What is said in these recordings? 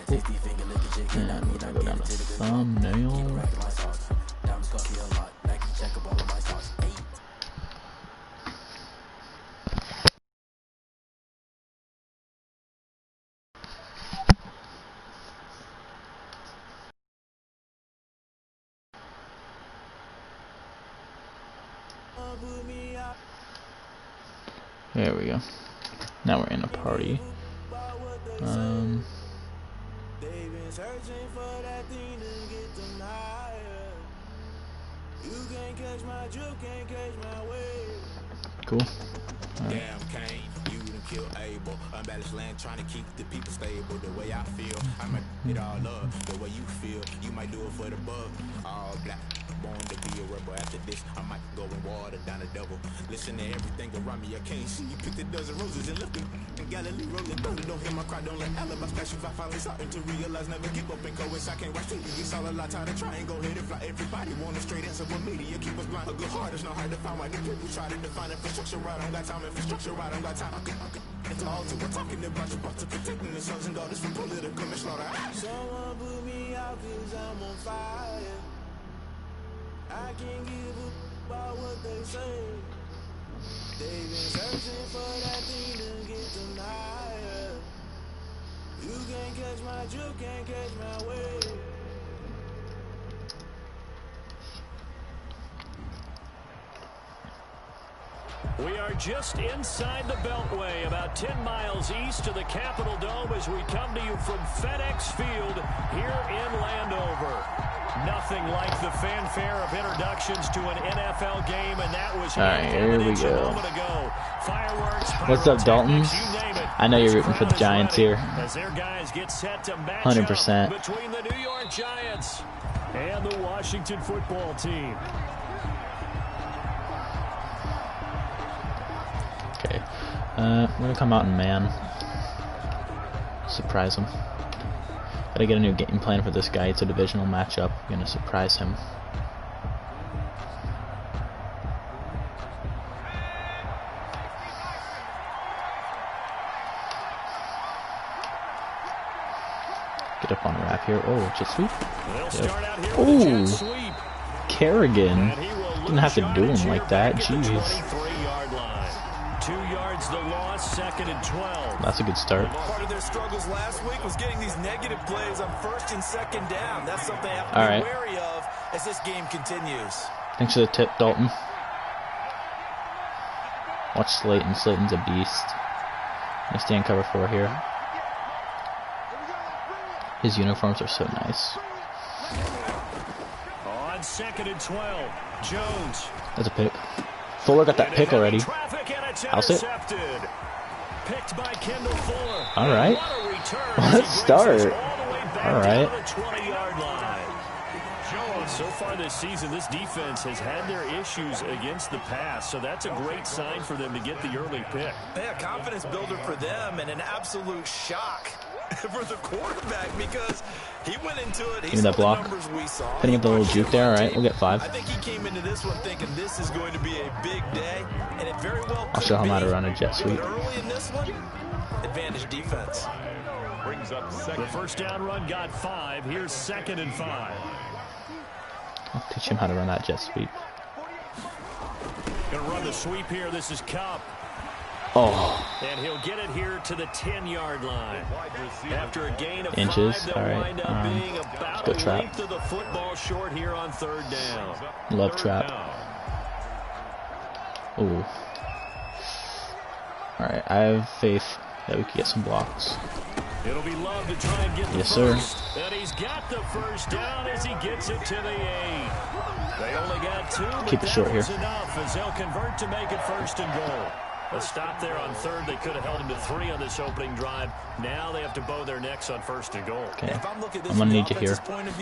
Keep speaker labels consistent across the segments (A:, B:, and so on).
A: And we're gonna go down to thumbnail. There we go. Now we're in a party. Cool.
B: Damn, Kane, you done kill Abel. Unbalanced land, trying to keep the people stable. The way I feel, I might it all up. The way you feel, you might do it for the bug. All black, born to be a rebel. After this, I might go and water down the devil. Listen to everything around me, I can't see. You picked a dozen roses and left them in Galilee rolling thunder. Don't hear my cry, don't let alibis pass you. I finally starting to realize, never give up and coexist. I can't watch TV, it's all a lot. Tired of trying, go ahead and fly. Everybody want a straight answer, but media keep us blind. A good heart is not hard to find. Why the people try to define infrastructure right? I don't got time, infrastructure right? I don't got time. It's all to we're talking about you, about to protecting the sons and daughters from political and slaughter. Someone put me out cause I'm on fire. I can't give up about what they say. They've been searching for that thing to get them higher. You can't catch my drift, can't catch my wave.
C: We are just inside the Beltway, about 10 miles east of the Capitol Dome as we come to you from FedEx Field here in Landover. Nothing like the fanfare of introductions to an NFL game, and that was
A: here we go.
C: a moment ago. Fireworks,
A: what's up, Dalton? I know you're rooting for the Giants here.
C: As their guys get set to match
A: 100%.
C: up between the New York Giants and the Washington football team.
A: Okay, we're gonna come out in man. Surprise him. Gotta get a new game plan for this guy. It's a divisional matchup. I'm gonna surprise him. Get up on wrap here. Oh, jet sweep. Yep. Oh, Kerrigan. Didn't have to do him like that. Jeez.
C: 2 yards the loss, 2nd and 12.
A: That's a good start.
D: Part of their struggles last week was getting these negative plays on 1st and 2nd down. That's something I have to be wary of as this game continues.
A: Thanks for the tip, Dalton. Watch Slayton. Slayton's a beast. I stand cover 4 here. His uniforms are so nice.
C: On 2nd and 12, Jones.
A: That's a pick. Fuller got that pick already. House it. All right. Let's start. All right.
C: So far this season, this defense has had their issues against the pass, so that's a great sign for them to get the early pick.
D: Yeah, confidence builder for them and an absolute shock for the quarterback because he went into it.
A: Give me that block. Hitting up the little juke there. All right, we'll get 5.
D: I think he came into this one thinking this is going to be a big day, and it very well
A: I'll show him how to run a jet sweep.
D: Early in this one, advantage defense.
C: Brings up the first down run got 5. Here's 2nd and 5.
A: I'll teach him how to run that jet sweep.
C: Gonna run the sweep here. This is Cup.
A: Oh.
C: And he'll get it here to the 10-yard line. After a gain of
A: inches.
C: 5,
A: All right.
C: wind up being about
A: go
C: a
A: trap.
C: length of the football short here on 3rd down.
A: Love trap. Ooh. All right. I have faith that we can get some blocks.
C: It'll be Love to try and get the
A: yes,
C: first.
A: Sir.
C: And he's got the first down as he gets it to the 8. They only got 2, but
A: keep it short here.
C: Enough as they'll convert to make it 1st and goal. A stop there on 3rd. They could have held him to 3 on this opening drive. Now they have to bow their necks on 1st and goal.
A: Okay. I'm gonna need you here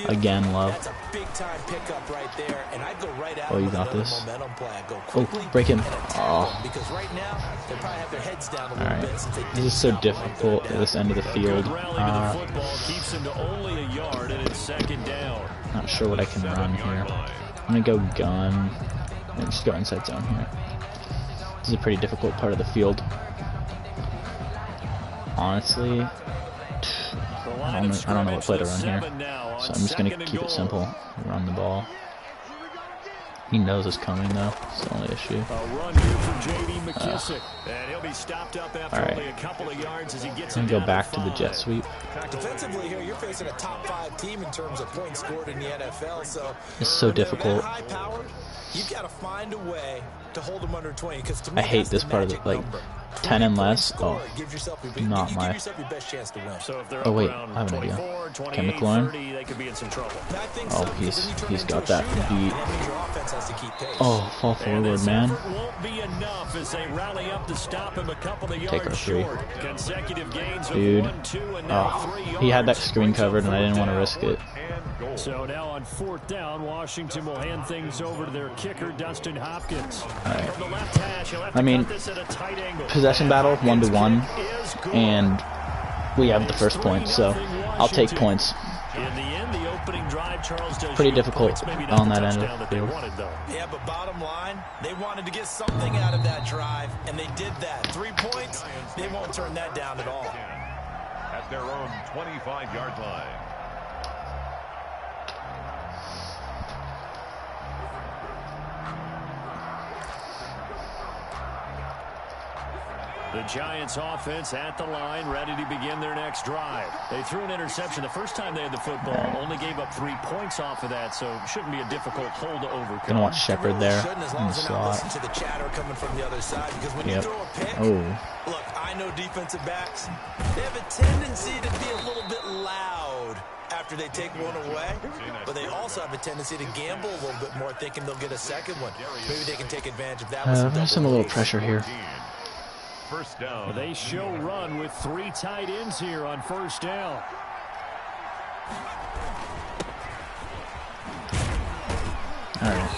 A: again, Love.
D: That's a big time pickup right there, and I'd go right out.
A: Oh, you got this.
D: Go
A: Oh, break him. Oh.
D: Because right now they probably have their heads down a
A: All
D: little
A: right.
D: bit since they
A: This is so difficult at this end of the field.
C: The football keeps him to only a yard, and it's 2nd down.
A: Not sure what I can run here. I'm gonna go gun and just go inside zone here. This is a pretty difficult part of the field. Honestly, I don't know what play to run here. So I'm just going to keep it simple. Run the ball. He knows it's coming, though. It's the only issue.
C: A run here for J.D. McKissick. And he'll be stopped up after only a couple of yards as he gets
A: it down. Go back to the jet sweep.
D: Defensively here, you're facing a top 5 team in terms of points scored in the NFL. So
A: it's so difficult.
D: High power, you've got to find a way to hold them under 20. Because to me,
A: I hate this part of it. Like 10 and less. Oh, not my. Oh wait, I have an idea. Can McLaurin? Oh, he's got that beat. Oh, fall forward, man. Take our 3. Dude. Oh, he had that screen covered, and I didn't want to risk it.
C: So now on 4th down, Washington will hand things over to their kicker, Dustin Hopkins.
A: Right. I mean, possession battle 1-1, and we have the first point, so I'll take points. Pretty difficult on that end of the field.
D: Yeah, but bottom line, they wanted to get something out of that drive, and they did that. 3 points, they won't turn that down at all.
E: At their own 25-yard line.
C: The Giants offense at the line, ready to begin their next drive. They threw an interception the first time they had the football, only gave up 3 points off of that, so it shouldn't be a difficult hole to overcome.
A: Gonna watch Shepard there in the slot.
D: To the chatter coming from the other side, because when you throw a pick, look, I know defensive backs, they have a tendency to be a little bit loud after they take one away, but they also have a tendency to gamble a little bit more, thinking they'll get a second one. Maybe they can take advantage of that.
A: There's some a little pressure here.
E: First down.
C: They show run with 3 tight ends here on 1st down.
A: Alright,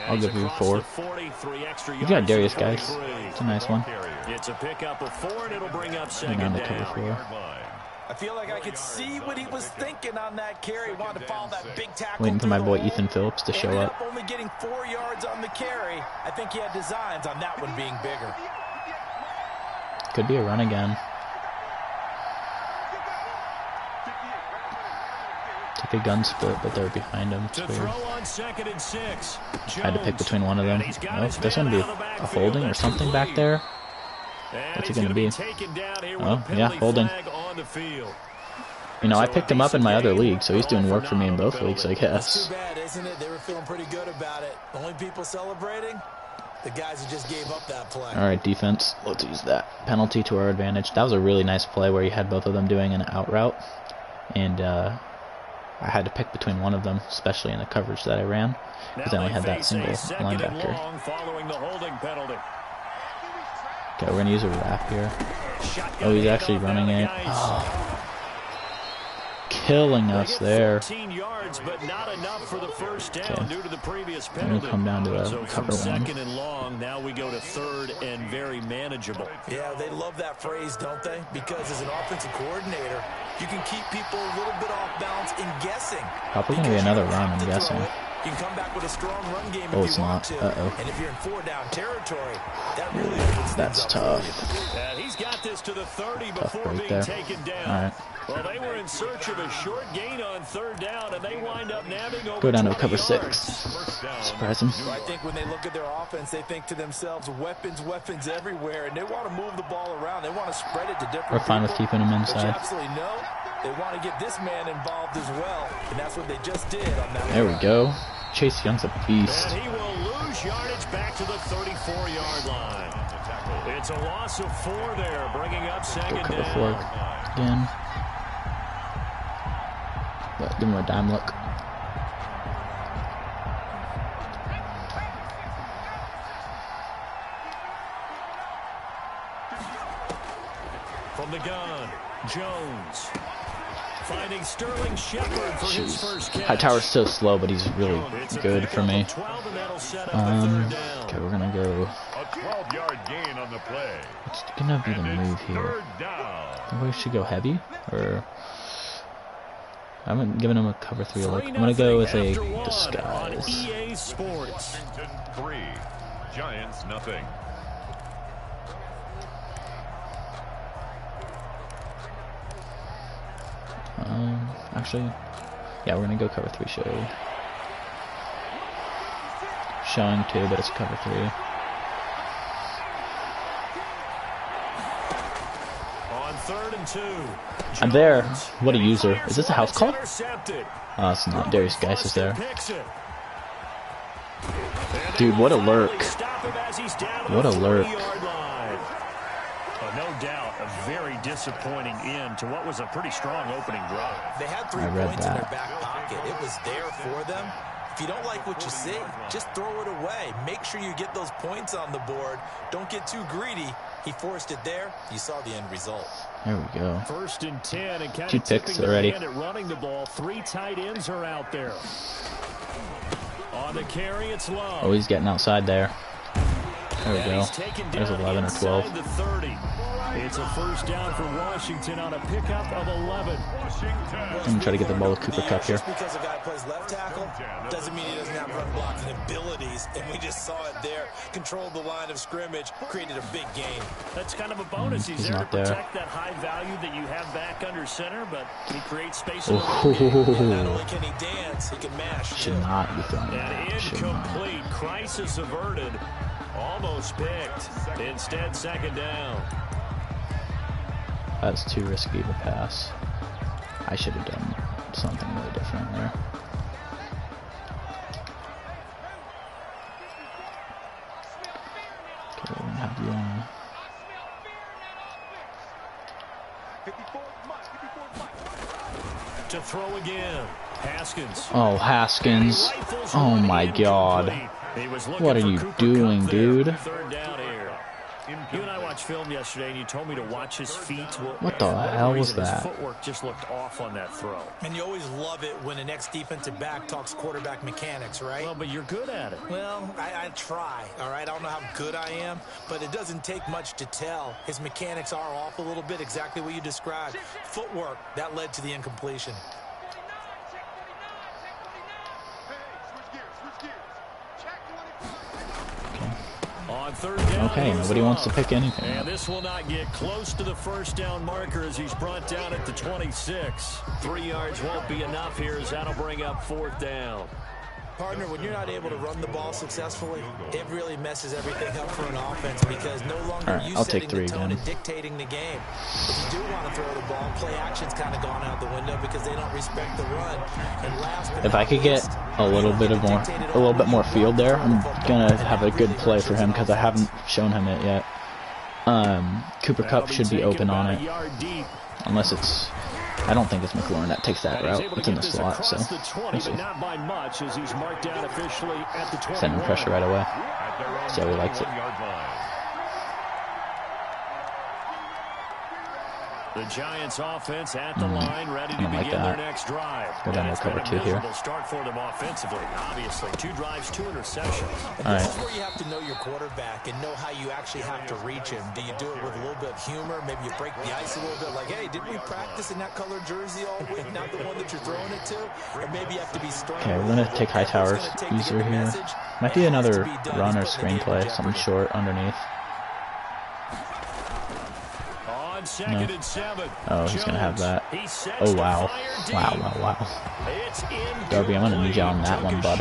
A: I'll give you 4. You got Darius, guys. It's a nice one.
C: It's a pickup of 4, and it'll bring up 2nd down.
D: I feel like I could see what he was thinking on that carry. Wanted to follow that big tackle.
A: Waiting for my boy Ethan Phillips to show up.
D: Only getting 4 yards on the carry. I think he had designs on that one being bigger.
A: Could be a run again. Took a gun split, but they're behind him. It's weird. Had to pick between one of them. Oh, there's going to be a holding or something back there. What's it going to be? Oh, yeah, holding. You know, I picked him up in my other league, so he's doing work for me in both leagues, I guess.
D: Too bad, isn't it? They were feeling pretty good about it. The only people celebrating, the guys who just gave up that play.
A: All right, defense. Let's use that penalty to our advantage. That was a really nice play where you had both of them doing an out route, and I had to pick between one of them, especially in the coverage that I ran, because I only had that single linebacker. Okay, we're gonna use a wrap here. Oh, he's actually running it. Oh. Killing us there. Okay. I'm going to come down to the cover one.
C: And long, now we go to 3rd and very manageable.
D: Yeah, they love that phrase, don't they? Because as an offensive coordinator, you can keep people a little bit off balance in guessing.
A: Probably going to be another run, I'm guessing.
D: You can come back with a strong run game
A: oh,
D: if
A: it's
D: you
A: not.
D: want to.
A: Uh-oh.
D: And if you're in 4-down territory, that really opens
A: That's
D: things up.
A: tough.
C: He's got this to the 30
A: Tough
C: before
A: break
C: being
A: there.
C: taken down.
A: All right.
C: Well, they were in search of a short gain on 3rd down, and they wind up nabbing over
A: Go down to cover
C: 20
A: 6. Surprise him.
D: I think when they look at their offense, they think to themselves, weapons everywhere, and they want to move the ball around. They want to spread it to different
A: We're fine
D: people.
A: with keeping him inside.
D: But you absolutely know they want to get this man involved as well, and that's what they just did on that.
A: There we go. Chase Young's a beast.
C: And he will lose yardage back to the 34-yard line. It's a loss of 4 there, bringing up 2nd
A: Go cover
C: down.
A: 4 again. But give him a dime look.
C: From the gun, Jones. Finding Sterling Shepard for his first catch.
A: Hightower's so slow, but he's really good for me. Okay, we're gonna go.
E: A 12-yard gain on the play.
A: What's gonna be the move here? I think we should go heavy, or I haven't given him a cover 3 look. I'm gonna go with a disguise.
E: Washington 3, Giants nothing.
A: Actually, yeah, we're gonna go cover 3 show. Showing 2, but it's cover 3.
C: On 3rd and 2.
A: I'm there. What a user. Is this a house call? Oh, it's not. Darius Geis is there. Dude, what a lurk. What a lurk.
C: No doubt, a very disappointing end to what was a pretty strong opening drive.
D: They had 3 points in their back pocket. It was there for them. If you don't like what you see, just throw it away. Make sure you get those points on the board. Don't get too greedy. He forced it there. You saw the end result.
A: There we go.
C: 1st and 10, and kind
A: 2
C: of
A: picks already.
C: running the ball. 3 tight ends are out there. On the carry, it's low.
A: Oh, he's getting outside there. There we go. There's 11 or 12.
C: It's a 1st down for Washington on a pickup of 11.
A: I'm going to try to get the ball to Cooper Kupp here.
D: Just because a guy plays left tackle doesn't mean he doesn't have run blocking abilities, and we just saw it there. Controlled the line of scrimmage, created a big gain.
C: That's kind of a bonus. He's there to
A: not there.
C: protect that high value that you have back under center, but he creates space.
A: Oh,
D: Not only can he dance, he can mash.
A: should not be throwing
C: And
A: that. Should not.
C: incomplete. Crisis averted. Almost picked. Instead, 2nd down.
A: That's too risky to pass. I should have done something really different there. Okay, we're gonna have you on.
C: To throw again. Haskins.
A: Oh, Haskins. Oh my God. What are you doing, dude?
C: 3rd down here. You and I watched film yesterday, and you told me to watch his feet.
A: What the hell was that?
C: His footwork just looked off on that throw.
D: And you always love it when an ex-defensive back talks quarterback mechanics, right?
C: Well, but you're good at it.
D: Well, I try, all right? I don't know how good I am, but it doesn't take much to tell. His mechanics are off a little bit, exactly what you described. Footwork, that led to the incompletion.
C: On 3rd down,
A: Okay, nobody wants to pick anything
C: and
A: up.
C: this will not get close to the 1st down marker as he's brought down at the 26. 3 yards won't be enough here as that'll bring up 4th down.
D: Partner, when you're not able to run the ball successfully, it really messes everything up for an offense because no longer
A: All right,
D: you
A: I'll
D: setting
A: take 3
D: the tone
A: again.
D: and dictating the game. If you do want to throw the ball, play action's kind of gone out the window because they don't respect the run. And last but
A: If I could get a little bit more field there, I'm gonna have a good play for him because I haven't shown him it yet. Cooper Kupp should be open on it, unless it's. I don't think it's McLaurin that takes that route. It's in the slot, so we'll see. Sending pressure right away. See how he likes it.
C: The Giants offense at the line, ready to begin their next drive.
A: Go down to cover 2 here.
C: Start for them offensively, obviously. 2 drives, 2 interceptions.
A: All right.
D: This is where you have to know your quarterback and know how you actually have to reach him. Do you do it with a little bit of humor? Maybe you break the ice a little bit, like, hey, didn't we practice in that colored jersey all week? Not the one that you're throwing it to? Or maybe you have to be strong.
A: Okay, we're gonna take Hightower's user here. Might be another run or screenplay, something short underneath. No. Oh, he's gonna have that. Oh wow. Wow. Darby, I'm gonna need you on that one, bud.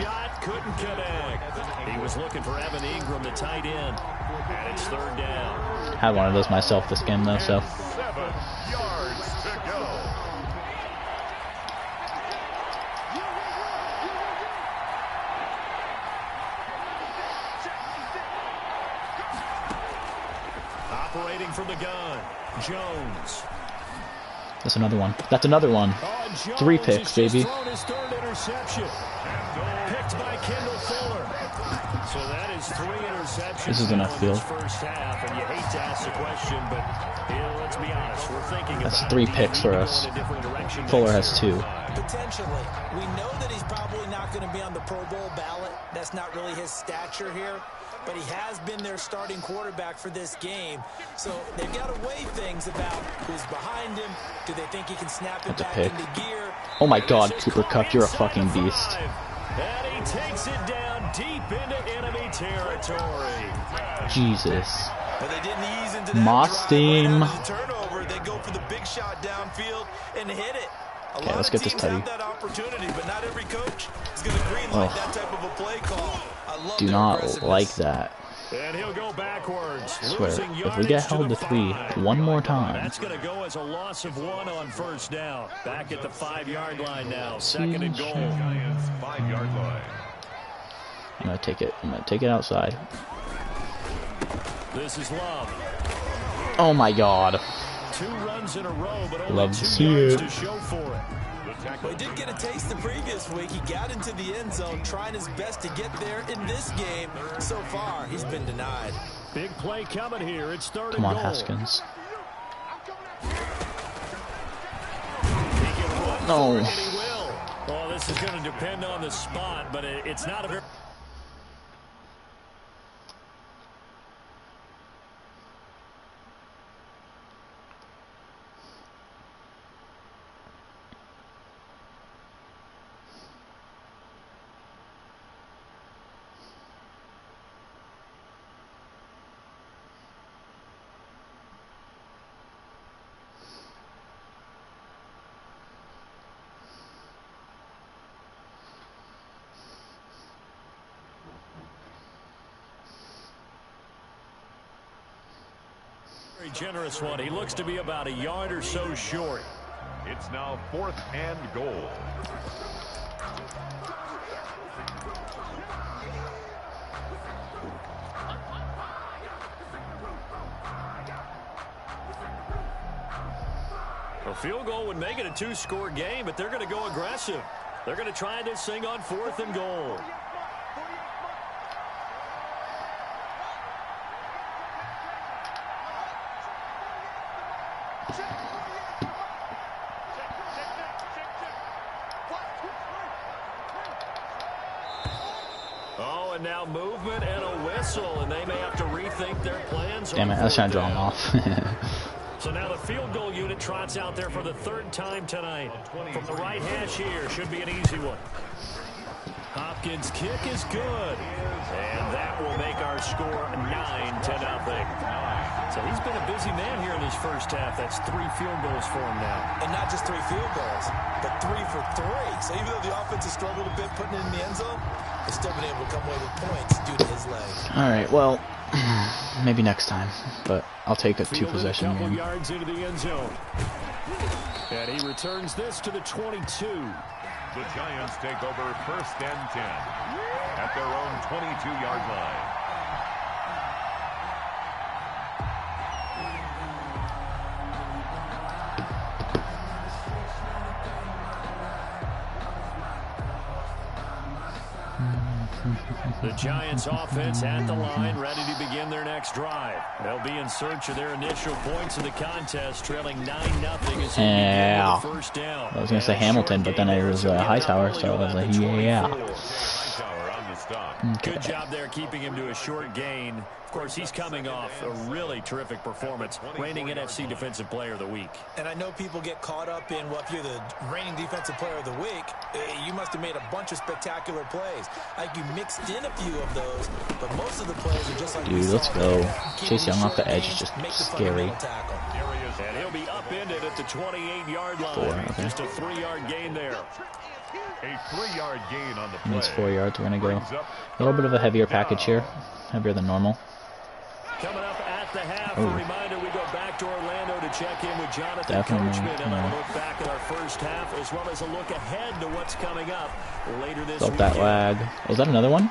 C: He was looking for Evan Ingram, the tight end, and it's 3rd down.
A: Had one of those myself this game though, so.
E: 7 yards to go.
C: Operating from the gun, Jones.
A: That's another one. That's another one. 3 picks, baby.
C: His 3rd interception. Picked by Kendall Fuller. So that is 3 interceptions.
A: This is enough field.
C: First half, and you hate to ask the question, but let's be honest. We're thinking
A: That's 3 picks for us. Fuller has 2.
D: Potentially. We know that he's probably not going to be on the Pro Bowl ballot. That's not really his stature here. But he has been their starting quarterback for this game. So they've got to weigh things about who's behind him. Do they think he can snap it back into gear?
A: Oh my God, Cooper Kupp, you're a fucking beast.
C: And he takes it down deep into enemy territory.
A: Jesus.
D: But they didn't ease into that
A: Moss team.
D: turnover. They go for the big shot downfield and hit it.
A: Okay, let's get this tutty. Do not like that.
C: And he'll go backwards.
A: I swear, if we get held to 3 one more time.
C: That's going to go as a loss of 1 on first down. Back at the 5-yard line now. 2nd and goal.
E: Giants 5-yard line.
A: I'm gonna take it. I'm gonna take it outside.
C: This is Love.
A: Oh my God.
C: 2 runs in a row, but only
A: Love to
C: 2
A: see
C: yards
A: it.
C: to show for it.
D: Well, he did get a taste the previous week. He got into the end zone, trying his best to get there in this game. So far, he's been denied.
C: Big play coming here. It's 3rd
A: Come
C: and
A: on,
C: goal.
A: Haskins.
C: He can run
A: No.
C: for it, and he will. Well, this is going to depend on the spot, but it's not a very... Very generous one. He looks to be about a yard or so short.
E: It's now 4th and goal.
C: A field goal would make it a 2-score game, but they're going to go aggressive. They're going to try this thing on 4th and goal. Oh, and now movement and a whistle, and they may have to rethink their plans.
A: Damn it, I was trying to draw him off.
C: So now the field goal unit trots out there for the 3rd time tonight. From the right hash here, should be an easy one. Hopkins' kick is good. And that will make our score 9-0. So he's been a busy man here in this first half. That's 3 field goals for him now.
D: And not just 3 field goals, but 3 for 3. So even though the offense has struggled a bit putting it in the end zone, they've still been able to come away with points due to his legs.
A: All right, well, maybe next time, but I'll take a 2-possession
C: couple
A: game.
C: yards into the end zone. And he returns this to the 22.
E: The Giants take over 1st and 10 at their own 22-yard line.
C: The Giants offense at the line, ready to begin their next drive. They'll be in search of their initial points in the contest, trailing 9-0 as they begin with the first down.
A: I was going to say Hamilton, but then it was Hightower, so I was like, yeah. Okay.
C: Good job there keeping him to a short gain. Of course, he's coming off a really terrific performance, reigning NFC Defensive Player of the Week.
D: And I know people get caught up in, well, if you're the reigning Defensive Player of the Week, you must have made a bunch of spectacular plays. Like you mixed in a few of those, but most of the plays are just like
A: Dude, let's go. Chase Young off the edge is just scary.
C: And he'll be upended at the 28-yard line.
A: 4, okay.
C: Just a 3-yard gain there.
E: A 3-yard gain on the play.
A: Needs 4 yards. We're going to go a little bit of a heavier package here. Heavier than normal.
C: Coming up at the half,
A: Ooh.
C: a reminder, we go back to Orlando to check in with Jonathan
A: Definitely,
C: Coachman and
A: yeah.
C: a look back at our first half, as well as a look ahead to what's coming up later this
A: Felt
C: weekend.
A: that lag. Was that another one?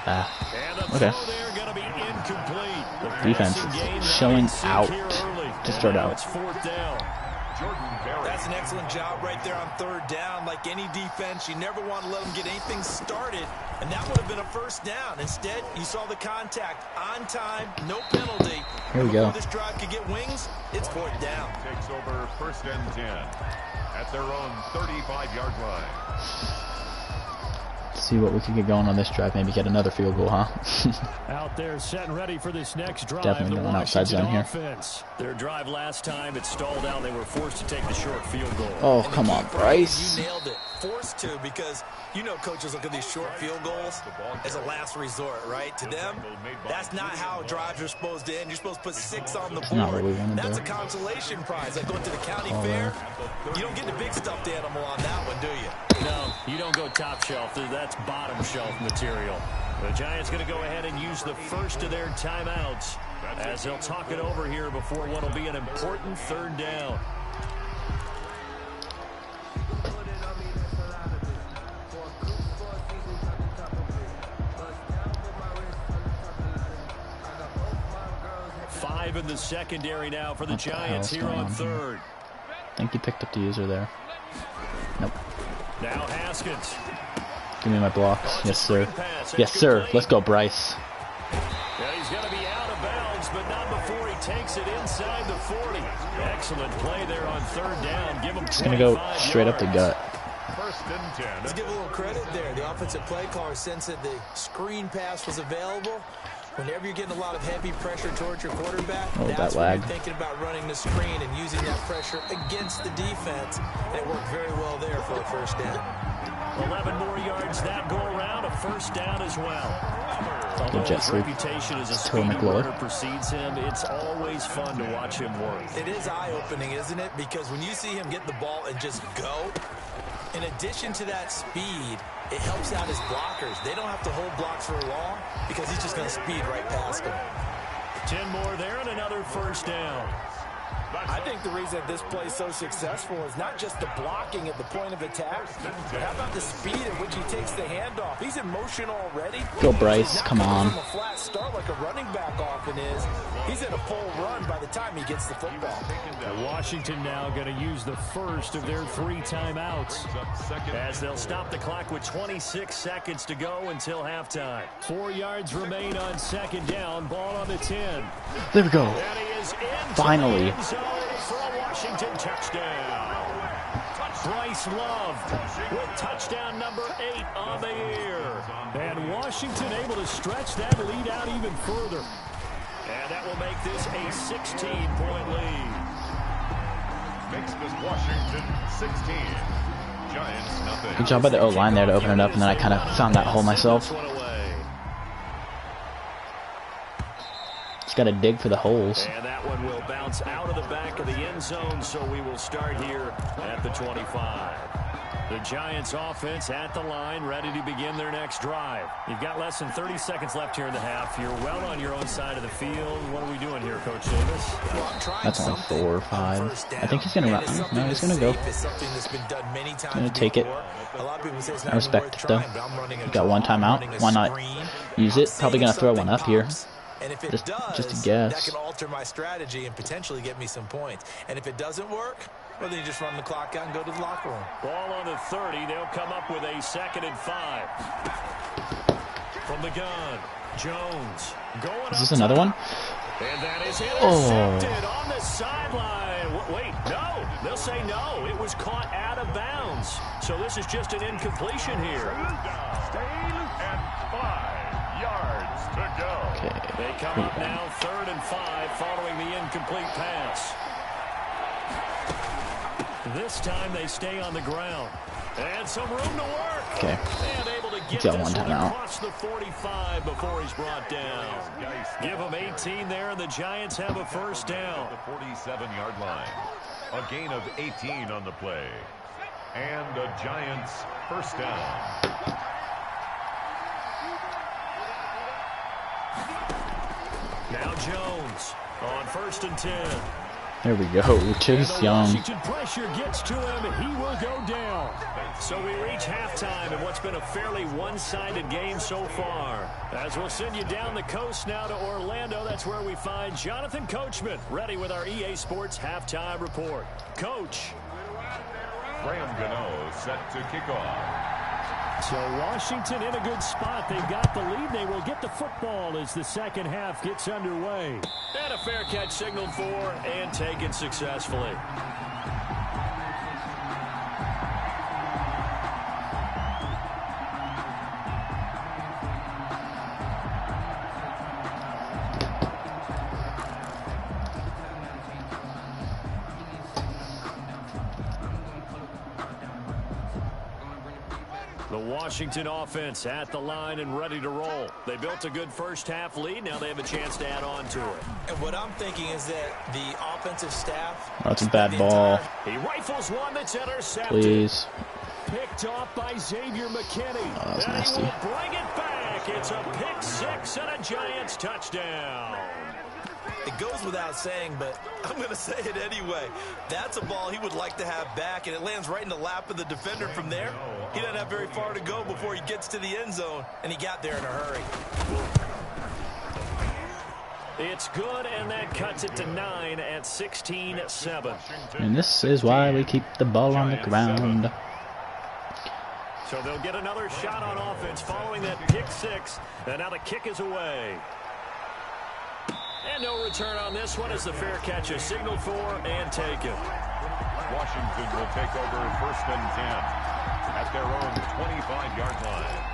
A: Ah,
C: And the
A: okay.
C: throw there going to be incomplete. The
A: Defense
C: passing game
A: showing
C: having
A: out
C: sink here early.
A: to start
C: Now
A: out.
C: It's 4th down.
D: That's an excellent job right there on 3rd down. Like any defense, you never want to let them get anything started, and that would have been a first down. Instead, you saw the contact on time, no penalty.
A: Here we go.
D: Before this drive could get wings, it's 4th down.
E: Takes over 1st and 10 at their own 35-yard line.
A: See what we can get going on this drive. Maybe get another field goal, huh?
C: Out there set and ready for this next drive.
A: Definitely
C: the
A: going outside
C: Washington
A: zone here.
C: offense. Their drive last time, it stalled out. They were forced to take the short field goal.
A: Oh, come on, Bryce.
D: You nailed it. Forced to, because You know coaches look at these short field goals as a last resort, right? To them, that's not how drives are supposed to end. You're supposed to put 6 on the board. That's a consolation prize. Like going to the county fair, you don't get the big stuffed animal on that one, do you?
C: No, you don't go top shelf. That's bottom shelf material. The Giants going to go ahead and use the first of their timeouts as they'll talk it over here before what will be an important 3rd down. In the secondary now for the Giants here on 3rd.
A: I think he picked up the user there. Nope.
C: Now Haskins.
A: Give me my blocks. Yes, sir. Yes, sir. Let's go, Bryce.
C: Yeah, he's going to be out of bounds, but not before he takes it inside the 40. Excellent play there on 3rd down. Give him
A: just going to go straight up the gut.
E: First and 10.
D: Let's give a little credit there. The offensive play caller sensed that the screen pass was available. Whenever you're getting a lot of heavy pressure towards your quarterback, that's when you're thinking about running the screen and using that pressure against the defense. And it worked very well there for a 1st down.
C: 11 more yards that go around, a 1st down as well. Although his reputation as a speedy runner precedes him, it's always fun to watch him work.
D: It is eye-opening, isn't it? Because when you see him get the ball and just go, in addition to that speed, it helps out his blockers. They don't have to hold blocks for long because he's just going to speed right past them.
C: 10 more there and another 1st down.
F: I think the reason this play is so successful is not just the blocking at the point of attack, but how about the speed at which he takes the handoff? He's in motion already.
A: Go, Bryce. Come on.
F: From a flat start like a running back often is. He's in a full run by the time he gets the football.
C: And Washington now going to use the first of their 3 timeouts as they'll stop the clock with 26 seconds to go until halftime. 4 yards remain on 2nd down. Ball on the 10.
A: There we go. Finally.
C: For a Washington touchdown. Bryce Love with touchdown number 8 on the year. And Washington able to stretch that lead out even further. And that will make this a 16-point lead.
E: Makes this Washington 16. Giants nothing.
A: Good job by the O-line there to open it up, and then I kind of found that hole myself. Just got to dig for the holes.
C: And that one will bounce out of the back of the end zone, so we will start here at the 25. The Giants offense at the line, ready to begin their next drive. You've got less than 30 seconds left here in the half. You're well on your own side of the field. What are we doing here, Coach Davis?
A: That's only 4 or 5. I think he's going to run. No, he's going to go. He's going to take it. I respect it, though. You got 1 timeout. Why not use it? Probably going to throw one up here.
D: And if it does,
A: just a guess.
D: that can alter my strategy and potentially get me some points. And if it doesn't work, well, then you just run the clock out and go to the locker room.
C: Ball on the 30. They'll come up with a 2nd and 5. From the gun, Jones going.
A: Is this another one?
C: And that is intercepted on the sideline. Wait, no. They'll say no. It was caught out of bounds. So this is just an incompletion here.
E: And 5 yards to go.
A: Okay.
C: They come up now 3rd and 5 following the incomplete pass. This time they stay on the ground. And some room to work.
A: Okay.
C: And able to get
A: got
C: this
A: 1
C: one
A: timeout.
C: across the 45 before he's brought down. Give them 18 there, and the Giants have a 1st down.
E: The 47-yard line. A gain of 18 on the play. And the Giants 1st down.
C: Now Jones on 1st and 10.
A: There we go. Chase Young.
C: Washington pressure gets to him. He will go down. So we reach halftime in what's been a fairly one-sided game so far. As we'll send you down the coast now to Orlando, that's where we find Jonathan Coachman ready with our EA Sports halftime report. Coach.
E: Graham Gano set to kick off.
C: So Washington in a good spot. They've got the lead. They will get the football as the 2nd half gets underway. And a fair catch signaled for and taken successfully. The Washington offense at the line and ready to roll. They built a good first half lead. Now they have a chance to add on to it.
F: And what I'm thinking is that the offensive staff...
A: That's a bad ball.
C: He rifles one that's intercepted.
A: Please.
C: Picked off by Xavier McKinney.
A: Oh, that was nasty.
C: He will bring it back. It's a pick six and a Giants touchdown.
F: It goes without saying, but I'm going to say it anyway. That's a ball he would like to have back, and it lands right in the lap of the defender from there. He doesn't have very far to go before he gets to the end zone, and he got there in a hurry.
C: It's good, and that cuts it to 9 at 16-7.
A: And this is why we keep the ball on the ground.
C: So they'll get another shot on offense following that pick six, and now the kick is away. And no return on this one as the fair catch is signaled for and taken.
E: Washington will take over 1st and 10 at their own 25-yard line.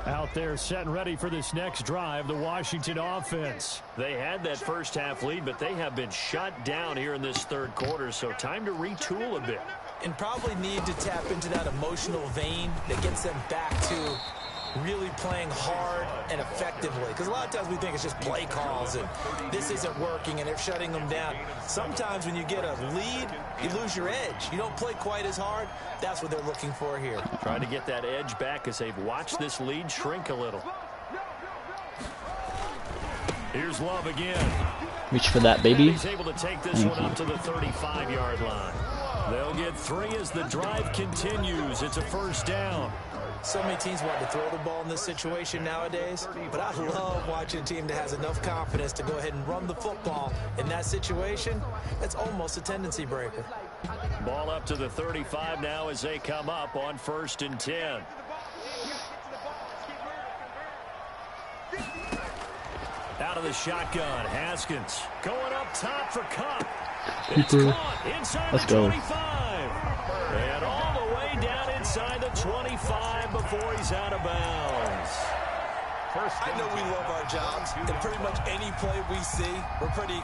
C: Out there set and ready for this next drive, the Washington offense. They had that first half lead, but they have been shut down here in this third quarter, so time to retool a bit.
F: And probably need to tap into that emotional vein that gets them back to really playing hard and effectively. Because a lot of times we think it's just play calls and this isn't working and they're shutting them down. Sometimes when you get a lead, you lose your edge. You don't play quite as hard. That's what they're looking for here.
C: Trying to get that edge back as they've watched this lead shrink a little. Here's Love again.
A: Reach for that, baby.
C: He's able to take this one up to the 35-yard line. They'll get 3 as the drive continues. It's a first down.
F: So many teams want to throw the ball in this situation nowadays, but I love watching a team that has enough confidence to go ahead and run the football. In that situation, that's almost a tendency breaker.
C: Ball up to the 35 now as they come up on 1st and 10. Out of the shotgun, Haskins going up top for Cup. It's caught inside the 25. And all the way down inside the 25 before he's out of bounds.
F: I know we love our jobs, and pretty much any play we see, we're pretty,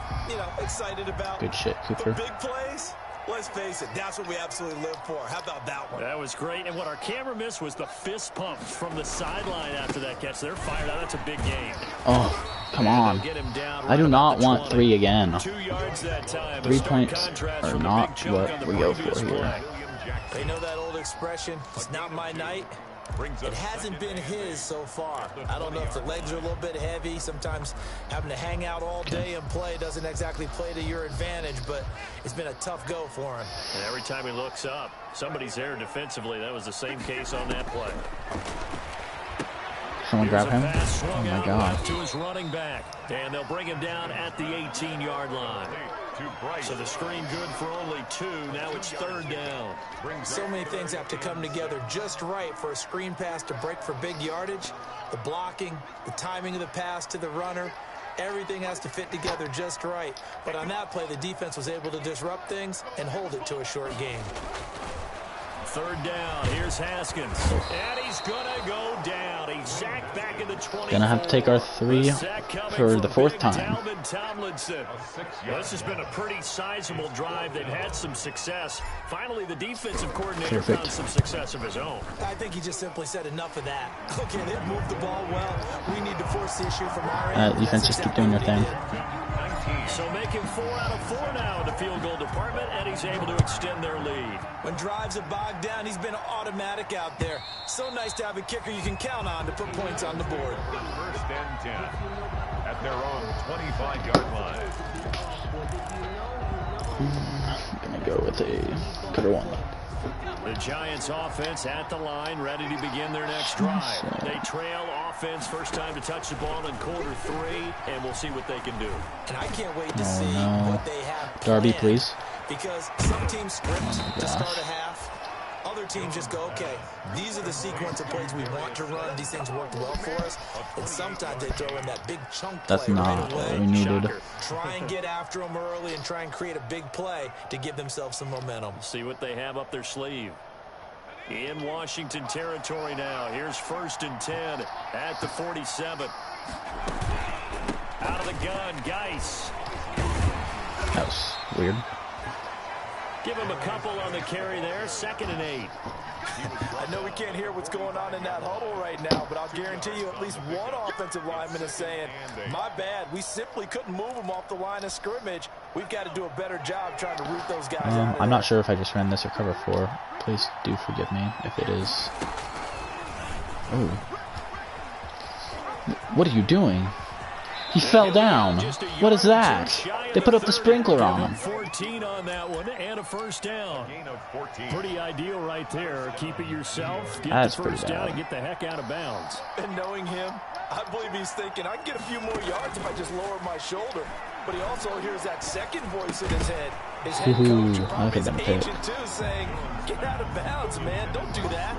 F: excited about.
A: Good shit, Cooper.
F: But big plays, let's face it, that's what we absolutely live for. How about that one?
C: That was great, and what our camera missed was the fist pumps from the sideline after that catch. They're fired out. That's a big game.
A: Oh. Come on. I do not want 3 again.
C: 2 yards that time.
A: 3 points are not what we go for here.
F: They know that old expression, it's not my night. It hasn't been his so far. I don't know if the legs are a little bit heavy. Sometimes having to hang out all day and play doesn't exactly play to your advantage, but it's been a tough go for him.
C: And every time he looks up, somebody's there defensively. That was the same case on that play.
A: Someone grab him. Oh my God.
C: To his running back, and they'll bring him down at the 18-yard line. So the screen good for only 2. Now it's 3rd down.
F: So many things have to come together just right for a screen pass to break for big yardage. The blocking, the timing of the pass to the runner, everything has to fit together just right. But on that play, the defense was able to disrupt things and hold it to a short game.
C: 3rd down. Here's Haskins. And he's going to go down. He's sacked back in the 20.
A: Gonna have to take our 3 for the 4th time.
C: Well, this has been a pretty sizable drive. They've had some success. Finally, the defensive coordinator found some success of his own.
F: I think he just simply said enough of that. Okay, they've moved the ball well. We need to force the issue from our end.
A: Defense just keep doing their thing.
C: So making 4 out of 4 now in the field goal department, and he's able to extend their lead.
F: When drives are bogged down, he's been automatic out there. So nice to have a kicker you can count on to put points on the board.
E: 1st and 10 at their own 25-yard line.
A: I'm gonna go with a cutter one.
C: The Giants offense at the line, ready to begin their next drive. They trail offense, first time to touch the ball in quarter 3, and we'll see what they can do.
F: And I can't wait to see what they have planned.
A: Darby, please.
F: Because some teams script to start a half. Other teams just go, okay, these are the sequence of plays we want to run. These things worked well for us. And sometimes they throw in that big chunk play.
A: That's not what we needed.
F: Try and get after them early and try and create a big play to give themselves some momentum.
C: See what they have up their sleeve. In Washington territory now. Here's 1st and 10 at the 47. Out of the gun, Geis.
A: That was weird.
C: Give him a couple on the carry there. 2nd and 8.
F: I know we can't hear what's going on in that huddle right now, but I'll guarantee you at least one offensive lineman is saying, my bad, we simply couldn't move them off the line of scrimmage. We've got to do a better job trying to root those guys out.
A: I'm not sure if I just ran this or cover 4. Please do forgive me if it is. Oh. What are you doing? He fell down. What is that? They put up the sprinkler on him.
C: 14 on that one and a 1st down. Pretty ideal right there. Keep it yourself, get
A: That's
C: the 1st down, and get the heck out of bounds.
F: And knowing him, I believe he's thinking, I can get a few more yards if I just lower my shoulder. But he also hears that second voice in his head. His head coach, or his agent too, saying, get out of bounds, man. Don't do that.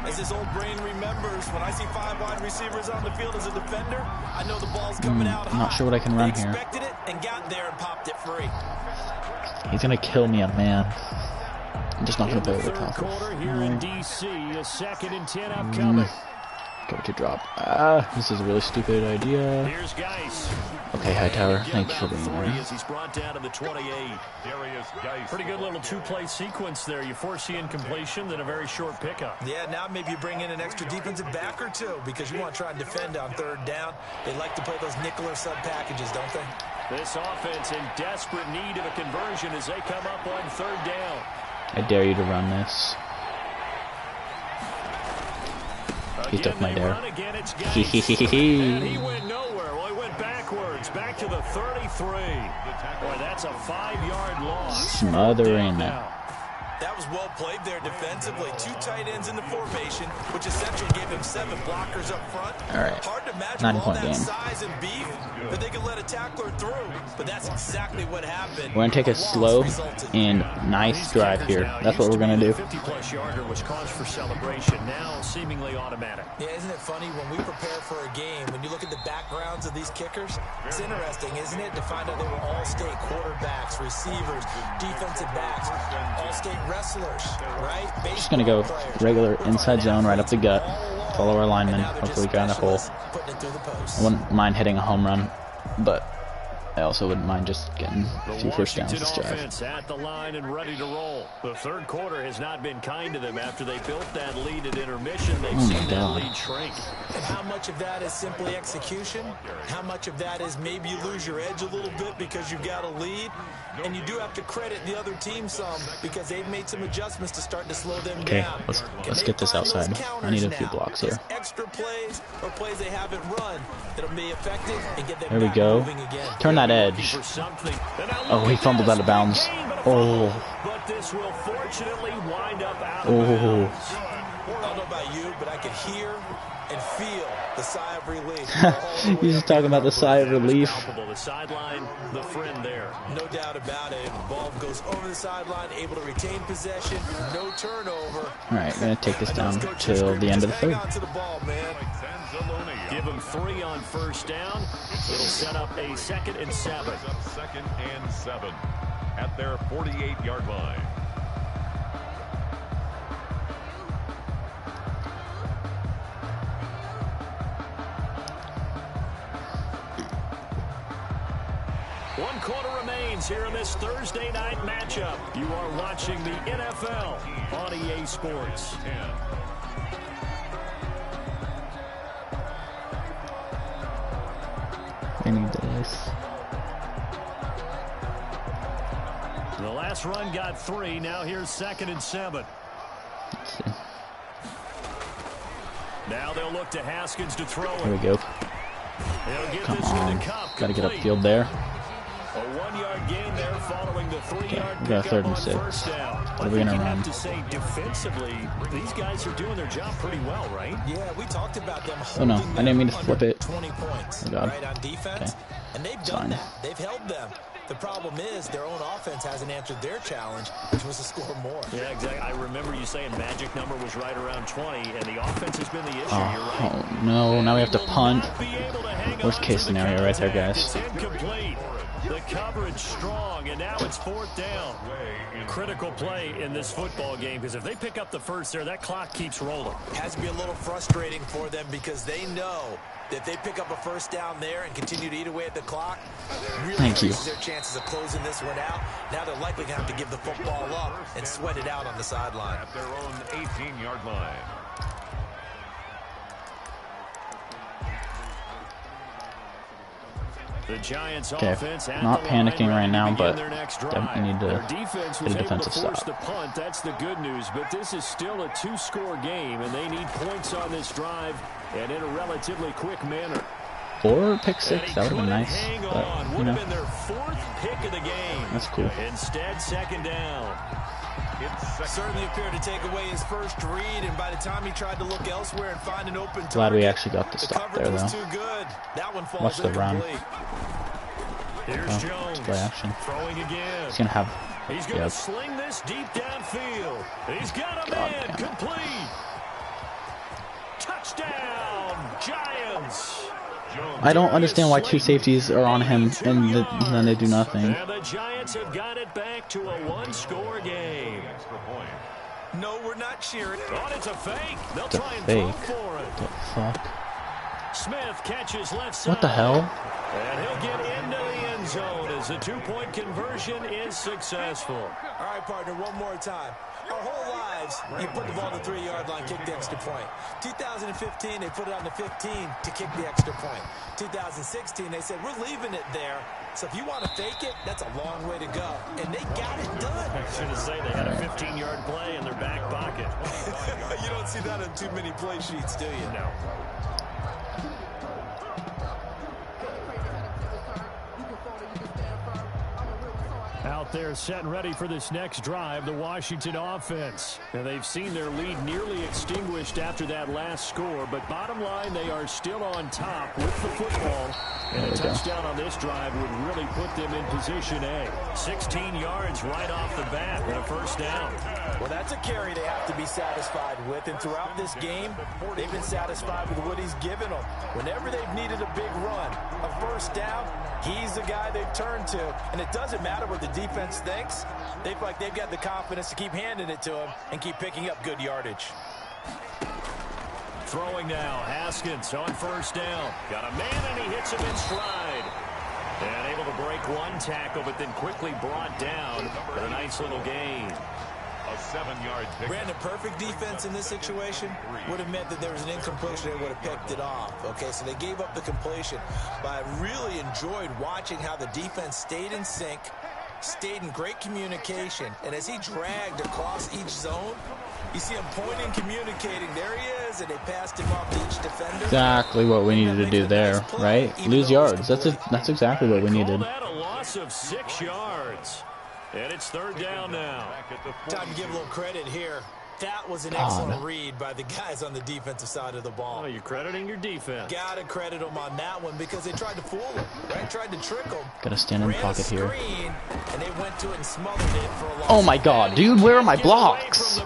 F: As his old brain remembers, when I see 5 wide receivers on the field as a defender, I know the ball's coming out high.
A: I'm not sure what I can run here.
F: Expected it and got there and popped it free.
A: He's gonna kill me, man. I'm just not gonna play with the top.
C: Quarter here in DC, a 2nd and 10 upcoming.
A: Go to drop. This is a really stupid idea.
C: Here's Geis.
A: Okay, Hightower, thank you for being there.
C: He's brought down to the 28. Pretty good little 2-play sequence there. You force the incompletion, then a very short pickup.
F: Yeah, now maybe you bring in an extra defensive back or 2 because you want to try and defend on 3rd down. They like to play those nickel or sub packages, don't they?
C: This offense in desperate need of a conversion as they come up on 3rd down.
A: I dare you to run this. He took my dare.
C: And he went nowhere. Well, he went backwards, back to the 33. Boy, that's a 5-yard loss.
A: Smothering it.
F: That was well played there defensively. 2 tight ends in the formation, which essentially gave him 7 blockers up front.
A: All right.
F: Hard to imagine all
A: 9-point
F: that
A: game.
F: size and beef that they could let a tackler through. But that's exactly what happened.
A: We're gonna take a slow and nice drive here. That's what we're gonna do.
C: 50-plus yarder was cause for celebration. Now seemingly automatic.
F: Yeah, isn't it funny when we prepare for a game, when you look at the backgrounds of these kickers, it's interesting, isn't it, to find out they were all-state quarterbacks, receivers, defensive backs, all-state wrestlers, right?
A: Just gonna go regular inside zone right up the gut. Follow our lineman. Hopefully we got a hole. I wouldn't mind hitting a home run, but I also wouldn't mind just getting a few 1st downs this drive.
C: Offense at the line and ready to roll. The 3rd quarter has not been kind to them after they built that lead at intermission. They've seen that lead shrink.
F: And how much of that is simply execution? How much of that is maybe you lose your edge a little bit because you've got a lead? And you do have to credit the other team some because they've made some adjustments to start to slow them down.
A: Let's get this outside. I need a few blocks here.
F: Extra plays or plays they haven't run that'll be effective and get them
A: There we go.
F: moving again.
A: Turn that edge. Oh, he fumbled out of bounds. Oh.
C: But this will fortunately wind up out of
A: Oh.
C: bounds.
F: I don't know about you, but I could hear and feel the sigh of relief.
A: He's just talking about the sigh of relief.
C: The sideline, the friend there.
F: No doubt about it. Ball goes over the sideline, able to retain possession, no turnover.
A: All right, we're gonna take this down till the end of the 3rd.
C: Give them 3 on 1st down. It'll set up a 2nd and 7.
E: 2nd and 7 at their 48-yard line.
C: One quarter remains here in this Thursday night matchup. You are watching the NFL on EA Sports.
A: I need this.
C: The last run got 3. Now here's 2nd and 7.
A: Let's see.
C: Now they'll look to Haskins to throw
A: Here we
C: it.
A: go.
C: They'll get
A: Come
C: this
A: on.
C: in the cup.
A: Gotta get
C: Complete.
A: upfield there.
C: A 1-yard gain there following the 3-yard
A: We got a 3rd and 6.
C: What
A: are we gonna run?
C: Have to say defensively, these guys are doing their job pretty well, right?
F: Yeah, we talked about them
A: Oh no,
F: holding
A: I didn't mean to
F: them
A: flip
F: under
A: it.
F: 20 points,
A: Oh God.
F: right, on defense.
A: Okay.
F: And they've
A: It's
F: done
A: fine.
F: that. They've held them. The problem is their own offense hasn't answered their challenge, which was to score more.
C: Yeah, exactly. I remember you saying magic number was right around 20, and the offense has been the issue. You're right.
A: Oh no, now we have to punt.
C: Not be able to hang
A: Worst
C: on
A: case
C: to the
A: scenario right there,
C: contact.
A: guys.
C: It's incomplete. The coverage strong, and now it's 4th down. Critical play in this football game, because if they pick up the first there, that clock keeps rolling.
F: Has to be a little frustrating for them because they know that if they pick up a first down there and continue to eat away at the clock, really increases their chances of closing this one out. Now they're likely going to have to give the football up and sweat it out on the sideline.
E: At their own 18-yard line.
C: The Giants
A: Okay,
C: offense
A: not panicking right now, but definitely need to get a defensive stop.
C: The punt, that's the good news, but this is still a 2-score game, and they need points on this drive and in a relatively quick manner.
A: Or pick 6, that would have been nice, but, you know,
C: been their 4th pick of the game.
A: That's cool.
C: Instead, 2nd down.
F: Certainly appeared to take away his first read, and by the time he tried to look elsewhere and find an open target,
A: Glad we actually got the stop there, though.
F: Too good. That one falls
A: Watch the run.
C: Here's Jones
A: play action.
C: throwing again.
A: He's gonna have.
C: He's gonna sling this deep downfield. He's got a man complete. Touchdown, Giants.
A: I don't understand why 2 safeties are on him and then they do nothing.
C: And the Giants have got it back to a 1-score game.
F: No, we're not cheering.
C: Oh, it's a fake. They'll try and throw for it.
A: The fuck?
C: Smith catches left side.
A: What the hell?
C: And he'll get into the end zone as the 2-point conversion is successful.
F: All right, partner, one more time. Our whole lives, you put the ball on the 3-yard line, kick the extra point. 2015, they put it on the 15 to kick the extra point. 2016, they said, we're leaving it there. So if you want to fake it, that's a long way to go. And they got it done.
C: I should have said they had a 15-yard play in their back pocket.
F: You don't see that on too many play sheets, do you?
C: No. Out there set and ready for this next drive, the Washington offense. And they've seen their lead nearly extinguished after that last score, but bottom line, they are still on top with the football. And a touchdown on this drive would really put them in position A. 16 yards right off the bat and a first down.
F: Well, that's a carry they have to be satisfied with, and throughout this game, they've been satisfied with what he's given them. Whenever they've needed a big run, a first down, he's the guy they've turned to, and it doesn't matter what the defense thinks. They feel like they've got the confidence to keep handing it to him and keep picking up good yardage.
C: Throwing now, Haskins on first down. Got a man, and he hits him in stride. And able to break one tackle, but then quickly brought down for a nice little gain.
E: A 7-yard pick.
F: Brandon, perfect defense in this situation would have meant that there was an incompletion. They would have picked it off. Okay, so they gave up the completion. But I really enjoyed watching how the defense stayed in sync, stayed in great communication, and as he dragged across each zone, you see him pointing, communicating. There he is, and they passed him off to each defender.
A: Exactly what we needed to do there, right? Lose yards. That's exactly what we needed.
C: That a loss of 6 yards. And it's third down now.
F: Time to give a little credit here. That was an excellent read by the guys on the defensive side of the ball.
C: Oh, you're crediting your defense.
F: Gotta credit them on that one because they tried to fool him, right? Tried to trick him.
A: Gotta stand in the pocket here.
F: And they went to it and smothered it for a long
A: Oh my god, dude, where are my blocks?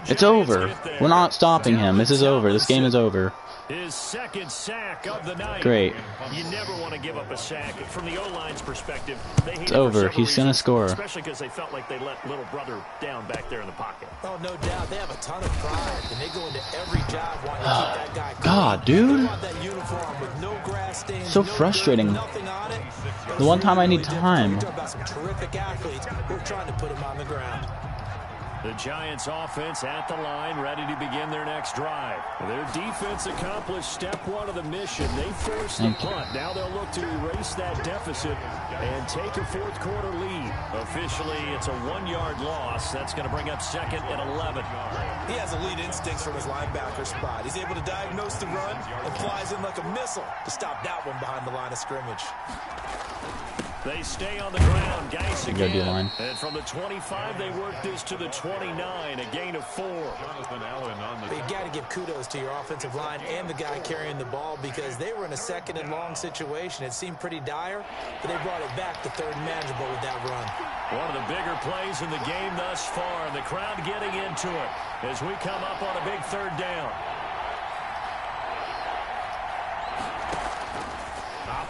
A: It's over. We're not stopping him. This is over. This game is over.
C: His second sack of the night.
A: Great.
C: You never want to give up a sack. From the O-line's perspective,
A: it's over. He's going to score.
C: Especially because they felt like they let little brother down back there in the pocket.
F: Oh, no doubt. They have a ton of pride, and they go into every job wanting to keep that guy clean.
A: God, dude.
F: That uniform with no grass stains,
A: so frustrating.
F: Nothing on it.
A: The one time I need time.
F: About some terrific athletes who are trying to put him on the ground.
C: The Giants offense at the line, ready to begin their next drive. Their defense accomplished step one of the mission. They forced the punt. Now they'll look to erase that deficit and take a fourth quarter lead. Officially, it's a 1-yard loss. That's going to bring up second and 11.
F: He has elite instincts from his linebacker spot. He's able to diagnose the run and flies in like a missile to stop that one behind the line of scrimmage.
C: They stay on the ground. Geis again.
A: And
C: from the 25, they work this to the 29, a gain of 4.
F: But you got to give kudos to your offensive line and the guy carrying the ball because they were in a second and long situation. It seemed pretty dire, but they brought it back to third and manageable with that run.
C: One of the bigger plays in the game thus far, and the crowd getting into it as we come up on a big third down.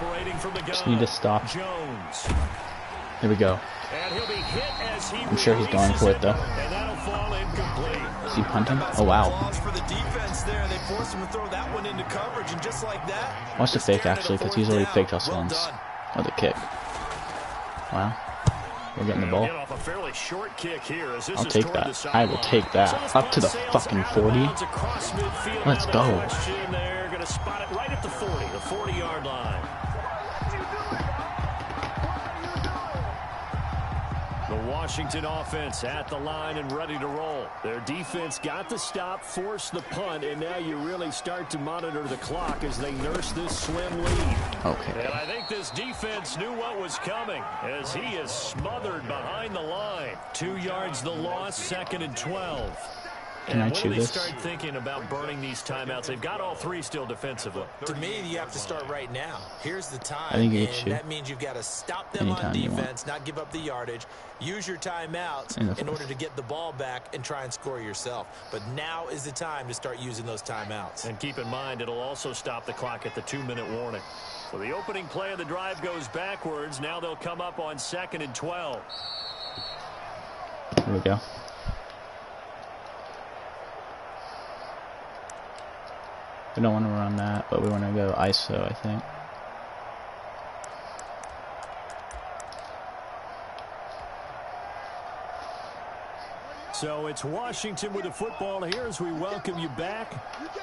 C: Operating from the gun.
A: Just need to stop.
C: Jones.
A: There we go.
C: And he'll be hit as he
A: I'm sure he's going for it though.
C: And that'll fall incomplete.
A: Is he punting? Oh wow.
F: For the defense there, they forced him to throw that one into coverage, and just like that.
A: Watch the fake actually, because he's already faked us once. Oh, the kick. Wow. We're getting the ball.
C: Off a fairly short kick here as this
A: I'll
C: is
A: take
C: toward
A: that.
C: the
A: I will take that. Up to the fucking 40. Let's go.
C: They're going to spot it right at the 40-yard line. The Washington offense at the line and ready to roll. Their defense got the stop, forced the punt, and now you really start to monitor the clock as they nurse this slim lead.
A: Okay.
C: And I think this defense knew what was coming as he is smothered behind the line. 2 yards the loss, 2nd and 12.
A: Can I chew this?
C: Start thinking about burning these timeouts. They've got all 3 still defensively.
F: To me, you have to start right now. Here's the time.
A: I think you
F: and
A: chew.
F: that means you've got to stop them
A: Anytime
F: on defense, not give up the yardage. Use your timeouts in order to get the ball back and try and score yourself. But now is the time to start using those timeouts.
C: And keep in mind, it'll also stop the clock at the 2-minute warning. So the opening play of the drive goes backwards. Now they'll come up on 2nd and 12.
A: Here we go. We don't want to run that, but we want to go ISO, I think.
C: So it's Washington with the football here as we welcome you back.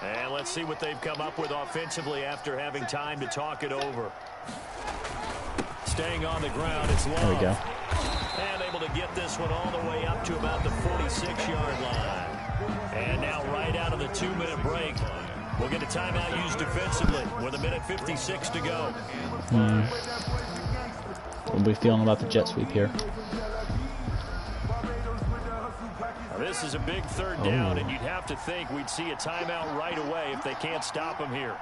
C: And let's see what they've come up with offensively after having time to talk it over. Staying on the ground, it's Love.
A: There we go.
C: And able to get this one all the way up to about the 46-yard line. And now right out of the 2-minute break, we'll get a timeout used defensively with 1:56 to go.
A: What are we feeling about the jet sweep here?
C: This is a big 3rd down, and you'd have to think we'd see a timeout right away if they can't stop him here.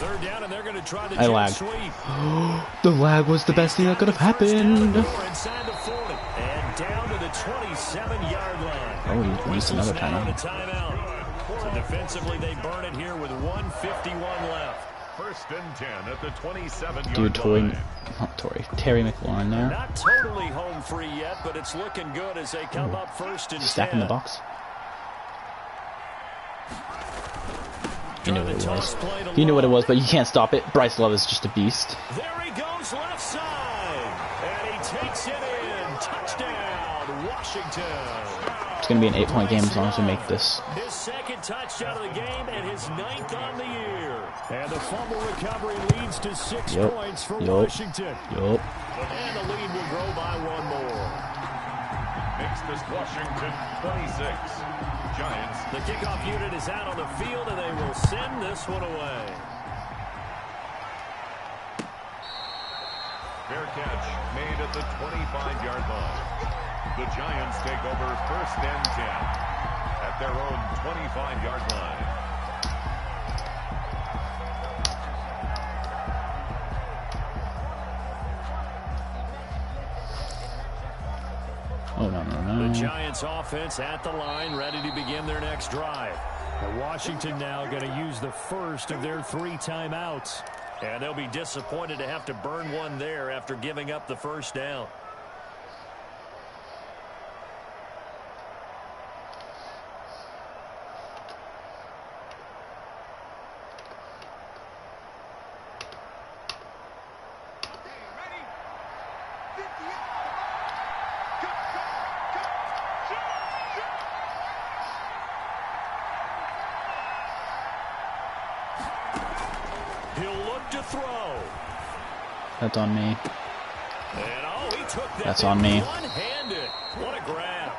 C: 3rd down, and they're going to try the jet sweep.
A: The lag was the best thing that could have happened.
C: Inside the 40, and down to the 27-yard line.
A: Oh, he used another timeout.
C: So defensively, they burn it here with 1:51 left.
E: 1st and 10 at the 27-yard line.
A: Terry McLaurin there.
C: Not totally home free yet, but it's looking good as they come up 1st and 10.
A: Stacking the box. He knew what it was. He knew what it was, but you can't stop it. Bryce Love is just a beast.
C: There he goes left side. And he takes it in. Touchdown, Washington.
A: It's going to be an 8-point game as long as we make this.
C: His 2nd touchdown of the game and his 9th on the year. And the fumble recovery leads to 6 points for Washington. And the lead will grow by 1 more.
E: Makes this Washington 26. Giants.
C: The kickoff unit is out on the field, and they will send this one away.
E: Fair catch made at the 25-yard line. The Giants take over 1st and 10 at their own 25-yard line.
A: Oh, no.
C: The Giants offense at the line, ready to begin their next drive. And Washington now going to use the first of their 3 timeouts. And they'll be disappointed to have to burn one there after giving up the 1st down.
A: That's on me.
C: And oh, he took that.
A: That's on me.
C: One-handed. What a grab.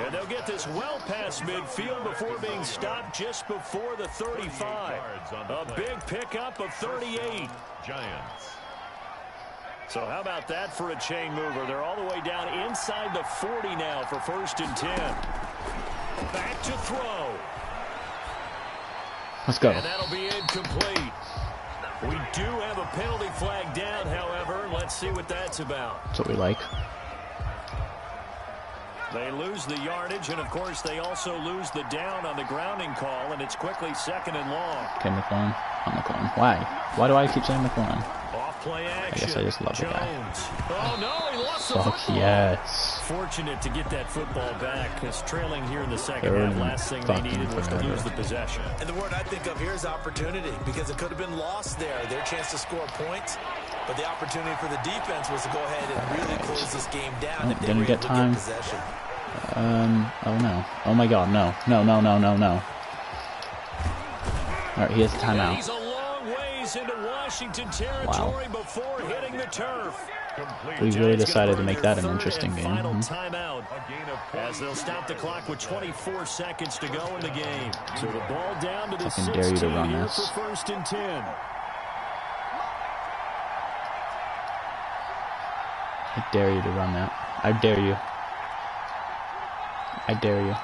C: And they'll get this well past midfield before being stopped just before the 35. A big pickup of 38.
E: Giants.
C: So how about that for a chain mover? They're all the way down inside the 40 now for 1st and 10. Back to throw.
A: Let's go.
C: And that'll be incomplete. We do have a penalty flag down, however. Let's see what that's about.
A: That's what we like.
C: They lose the yardage, and of course they also lose the down on the grounding call, and it's quickly 2nd and long.
A: Okay, McLaurin. I'm McLaurin. Why? Why do I keep saying McLaurin?
C: Off play action.
A: I guess I just love the guy.
C: Oh no, he lost the
A: Fuck
C: football.
A: yes.
C: Fortunate to get that football back, because trailing here in the second half, last thing they needed was to lose the possession.
F: And the word I think of here is opportunity, because it could have been lost there. Their chance to score points, but the opportunity for the defense was to go ahead and really close this game down.
A: Oh, didn't get time. Oh no. Oh my god, no. No, no, no, no, no. Alright, he has a timeout.
C: He's a long ways into Washington territory before hitting the turf.
A: We really decided to make that an interesting game.
C: Timeout as they'll stop the clock with 24 seconds to go in the game. So the ball down to the 16
A: dare you to run
C: here
A: this.
C: for 1st and 10.
A: I dare you to run that. I dare you. I dare you.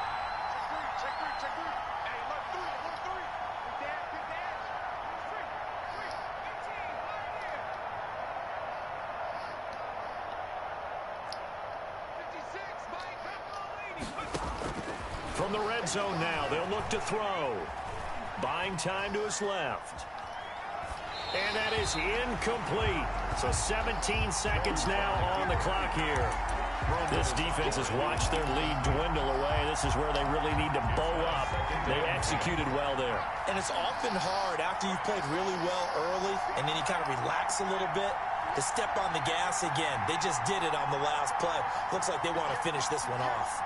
C: From the red zone now, they'll look to throw. Buying time to his left. And that is incomplete. So 17 seconds now on the clock here. This defense has watched their lead dwindle away. This is where they really need to bow up. They executed well there.
F: And it's often hard after you've played really well early and then you kind of relax a little bit to step on the gas again. They just did it on the last play. Looks like they want to finish this one off.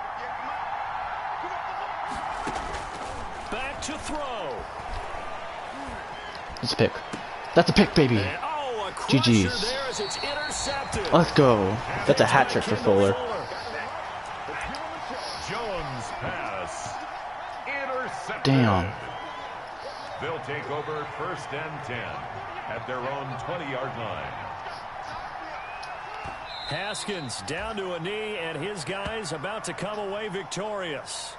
C: Back to throw.
A: It's a pick. That's a pick, baby.
C: And,
A: GG's.
C: there as it's intercepted.
A: Let's go. That's a hat trick for Fuller.
E: Jones pass. Intercepted.
A: Damn.
E: They'll take over 1st and 10 at their own 20-yard line.
C: Haskins down to a knee, and his guys about to come away victorious.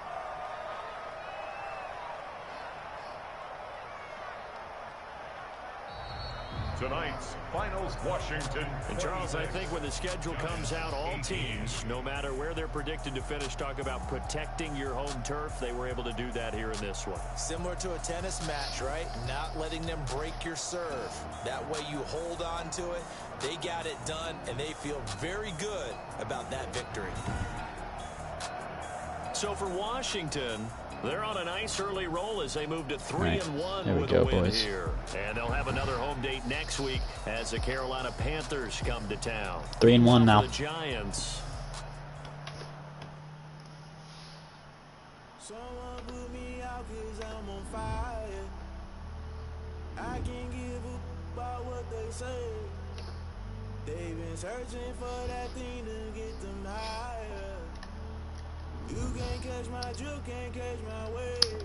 E: Tonight's finals, Washington.
C: And Charles, I think when the schedule comes out, all teams, no matter where they're predicted to finish, talk about protecting your home turf. They were able to do that here in this one.
F: Similar to a tennis match, right? Not letting them break your serve. That way you hold on to it. They got it done, and they feel very good about that victory. So for Washington, they're on a nice early roll as they move to 3-1 with a win here. And they'll have another home date next week as the Carolina Panthers come to town.
A: 3-1 now.
C: The Giants.
B: Someone put me out 'cause I'm on fire. I can't give a about what they say. They've been searching for that thing to get them higher. You can't catch my drift, can't catch my wave.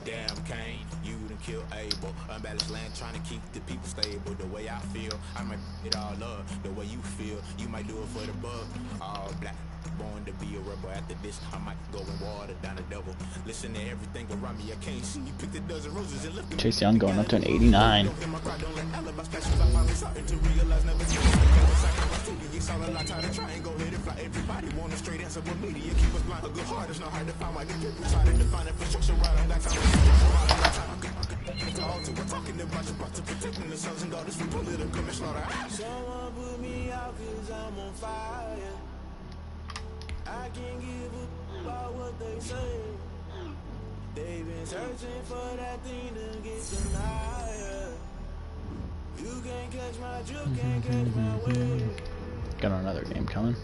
B: Damn, Kane, you done kill Abel. Unbalanced land, trying to keep the people stable. The way I feel, I might it all up. The way you feel, you might do it for the bug. All black, born to be a rebel. After this, I might go and water down the double. Listen to everything around me, I can't see. You picked a dozen roses and left.
A: Chase Young going up to an 89.
B: Everybody want a straight answer, but media keep us blind. A good heart is not hard to find. Why the people try to define infrastructure right on that time. We're talking about you brought to protecting the sons and daughters from political manslaughter. Someone put me out 'cause I'm on fire. I can't give a about what they say. They've been searching for that thing to get them higher. You can't catch my drift, can't catch my wave.
A: Got another game coming.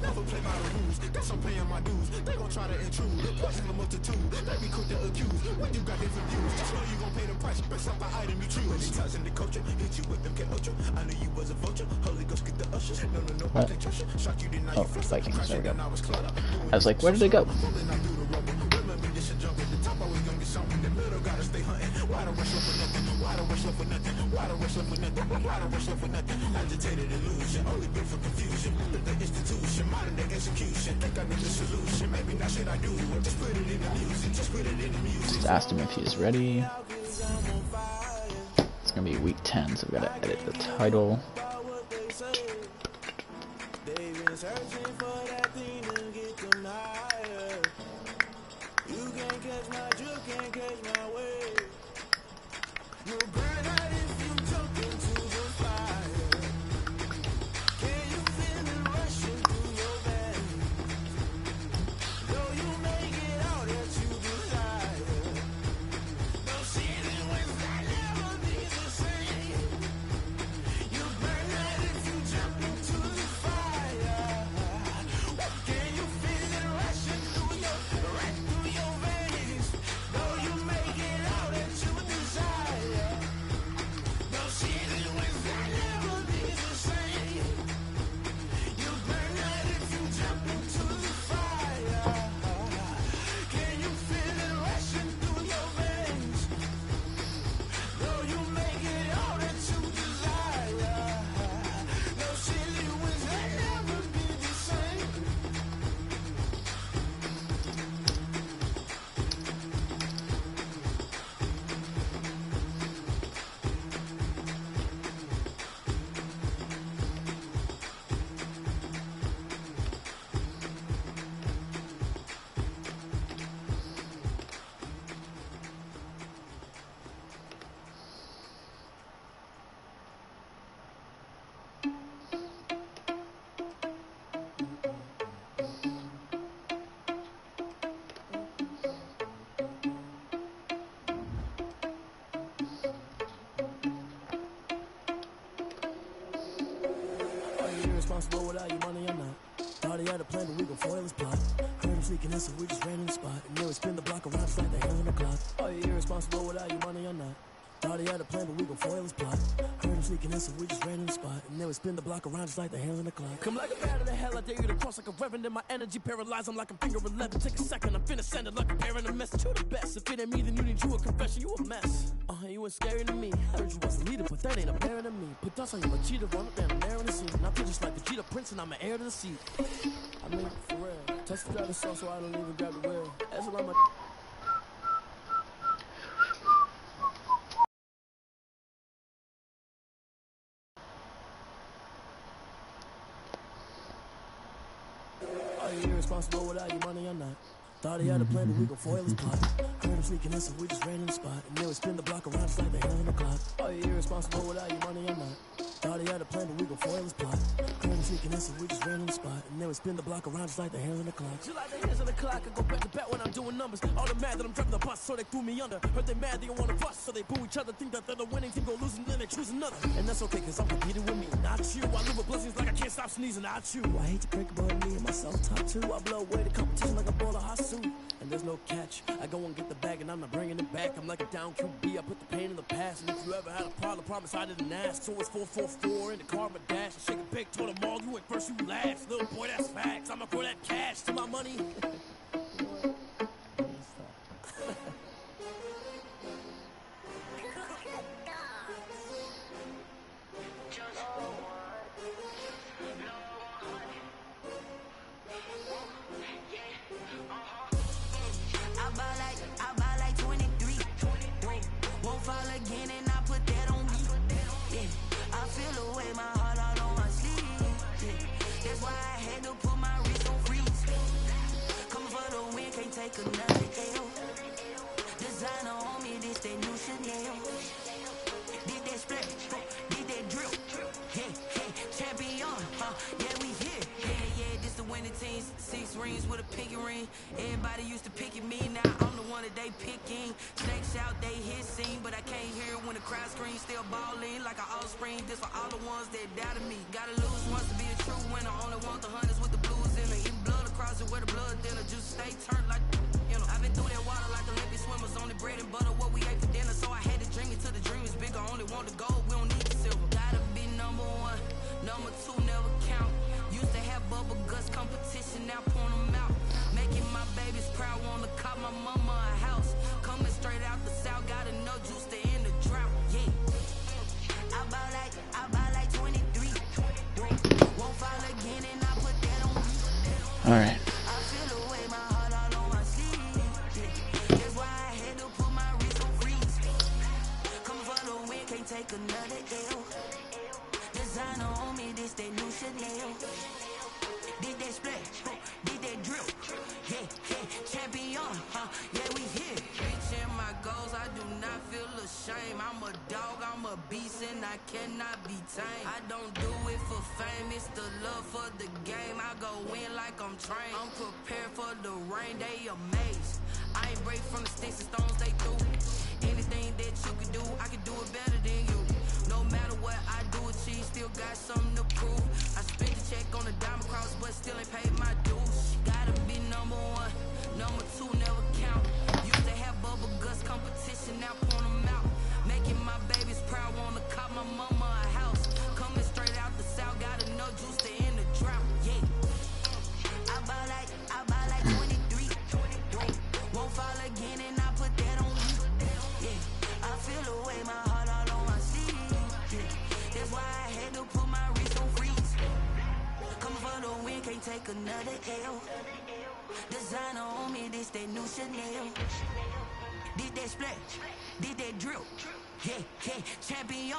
B: Never play by the rules, guess I'm paying my dues. They gon' try to intrude, poison the multitude. They be quick to accuse, when you got different views. Just know you gon' pay the price, based off the item you choose. Ties in the culture, hit you with them Ultra. I knew you was a vulture, Holy Ghost get the ushers. No, I can't trust you. Shot you, didn't
A: Oh, Vikings, there we go. I was like, where did they go?
B: Agitated illusion, only built for confusion. The institution, modern day execution. Think I need a solution, maybe not should I do. Just put it in the music, just put it in the music.
A: Just asked him if he's ready. It's gonna be week 10, so we gotta edit the title.
B: searching for that thing to get them higher. You can't catch my drift, can't catch my wave. You'll burn out if you jump into the fire. Can you feel it rushing through your veins? Though you make it out that you desire. No ceiling wins that never be the same. You burn out if you jump into the fire. Can you feel it rushing through your veins? Though you make it out that you desire. No ceiling wins that never be the same. You burn out if you jump into the fire. Can you feel it rushing through your veins? Though you make it all that you desire. No ceiling wins that never be the same. Are you irresponsible without your money or not? Thought he had a plan, but we gon' foil his plot. Heard him sneaking in, so we just ran in the spot. And then we spin the block around just like the hell in the clock. Are you irresponsible without your money or not? Thought he had a plan, but we gon' foil his plot. Heard him sneaking in, so we just ran in the spot. And then we spin the block around just like the hell in the clock. Come like a bat of the hell, I dare you to cross like a reverend. In my energy paralyzed, I'm like I'm finger 11. Take a second, I'm finna send it like a parent a message. You the best, if it ain't me, then you need you a confession. You a mess. You ain't scary to me. Heard you was a leader, but that ain't apparent to me. Put dust on you, a cheater, run up down and narrow the scene. I feel just like the Jeter Prince, and I'm an heir to the seat. I mean, for real. Touch the driver's sauce, so I don't even grab the wheel. That's what I'm a... Are you irresponsible without your money or not? Thought he had a plan, but we gon' foil his plot. Heard him sneaking in, so we just ran in the spot. And then we spin the block around just like the hell in the clock. Are you irresponsible without your money or not? Thought he had a plan, but we gon' foil his plot. Heard him sneaking in, so we just ran in the spot. And then we spin the block around just like the hell in the clock. Just like the hands of the clock, I go back to back when I'm doing numbers. All the mad that I'm driving the bus, so they threw me under. Heard they mad, they don't wanna bust, so they boo each other. Think that they're the winning team, go losing, then they choose another. And that's okay, cause I'm competing with me, not you. I live with blessings like I can't stop sneezing, not you. I hate to break about me and myself top two. I blow away the competition like a ball of hot suit. And there's no catch. I go and get the bag and I'm not bringing it back. I'm like a down QB, I put the pain in the past. And if you ever had a problem, promise I didn't ask. So it's 444 in the car, my dash. I shake a big, told them all, you ain't first, you last. Little boy, that's facts. I'ma throw that cash to my money.
G: I buy like 23. Won't fall again and I put that on me. Yeah. I feel the way my heart all on my sleeve. Yeah. That's why I had to put my wrist on freeze. Coming for the win, can't take another L. Designer on me, this that new Chanel. Did that split, did that drill. Yeah, champion, yeah, we here. Yeah, this the winning team. 6 rings with a pinky ring. Everybody used to pick at me, now I'm the one that they picking. Snakes out, they hit scene, but I can't hear it when the crowd screams. Still balling like an offspring. This for all the ones that doubted me. Gotta lose once to be a true winner. Only want the hunters with the blues in it. Even blood across it where the blood thinner. Just stay turned like, you know. I've been through that water like Olympic swimmers. Only bread and butter, what we ate for dinner. So I had to dream it till the dream is bigger. Only want the gold, we don't need the silver. Gotta be number 1, number 2 never count. Used to have bubble guts competition, now point them out. Making my babies proud, wanna cop my mama a house. Coming straight out the south, gotta know juice to end the drought. Yeah. I buy like 23. Won't fall again and I put that on me.
A: Alright.
G: I feel the way my heart all on my sleeve. Yeah. That's why I had to put my wrist on freeze. Coming for the win, can't take another L. Designer on me, this that new Chanel. Did that split, did that drip. Yeah, champion, yeah, we here. Reaching my goals, I do not feel ashamed. I'm a dog, I'm a beast, and I cannot be tamed. I don't do it for fame, it's the love for the game. I go in like I'm trained. I'm prepared for the rain, they amazed. I ain't break from the sticks and stones, they through. Anything that you can do, I can do it better than you. No matter what I do, achieve, still got something to prove. I spent the check on the diamond cross, but still ain't paid my dues. Gotta be number one, number two never count. Used to have bubble guts competition, now point them out. Making my babies proud, wanna cop my mama a house. Coming straight out the south, got enough juice to end the drought. Yeah, I buy like 23. Won't fall again, and I put that on me. Yeah, I feel the way, my heart all on my sleeve. Yeah, that's why I had to put my wrist on freeze. Coming for the win, can't take another L. Designer on me, this that new Chanel. Did that splash, did that drill. Yeah, champion,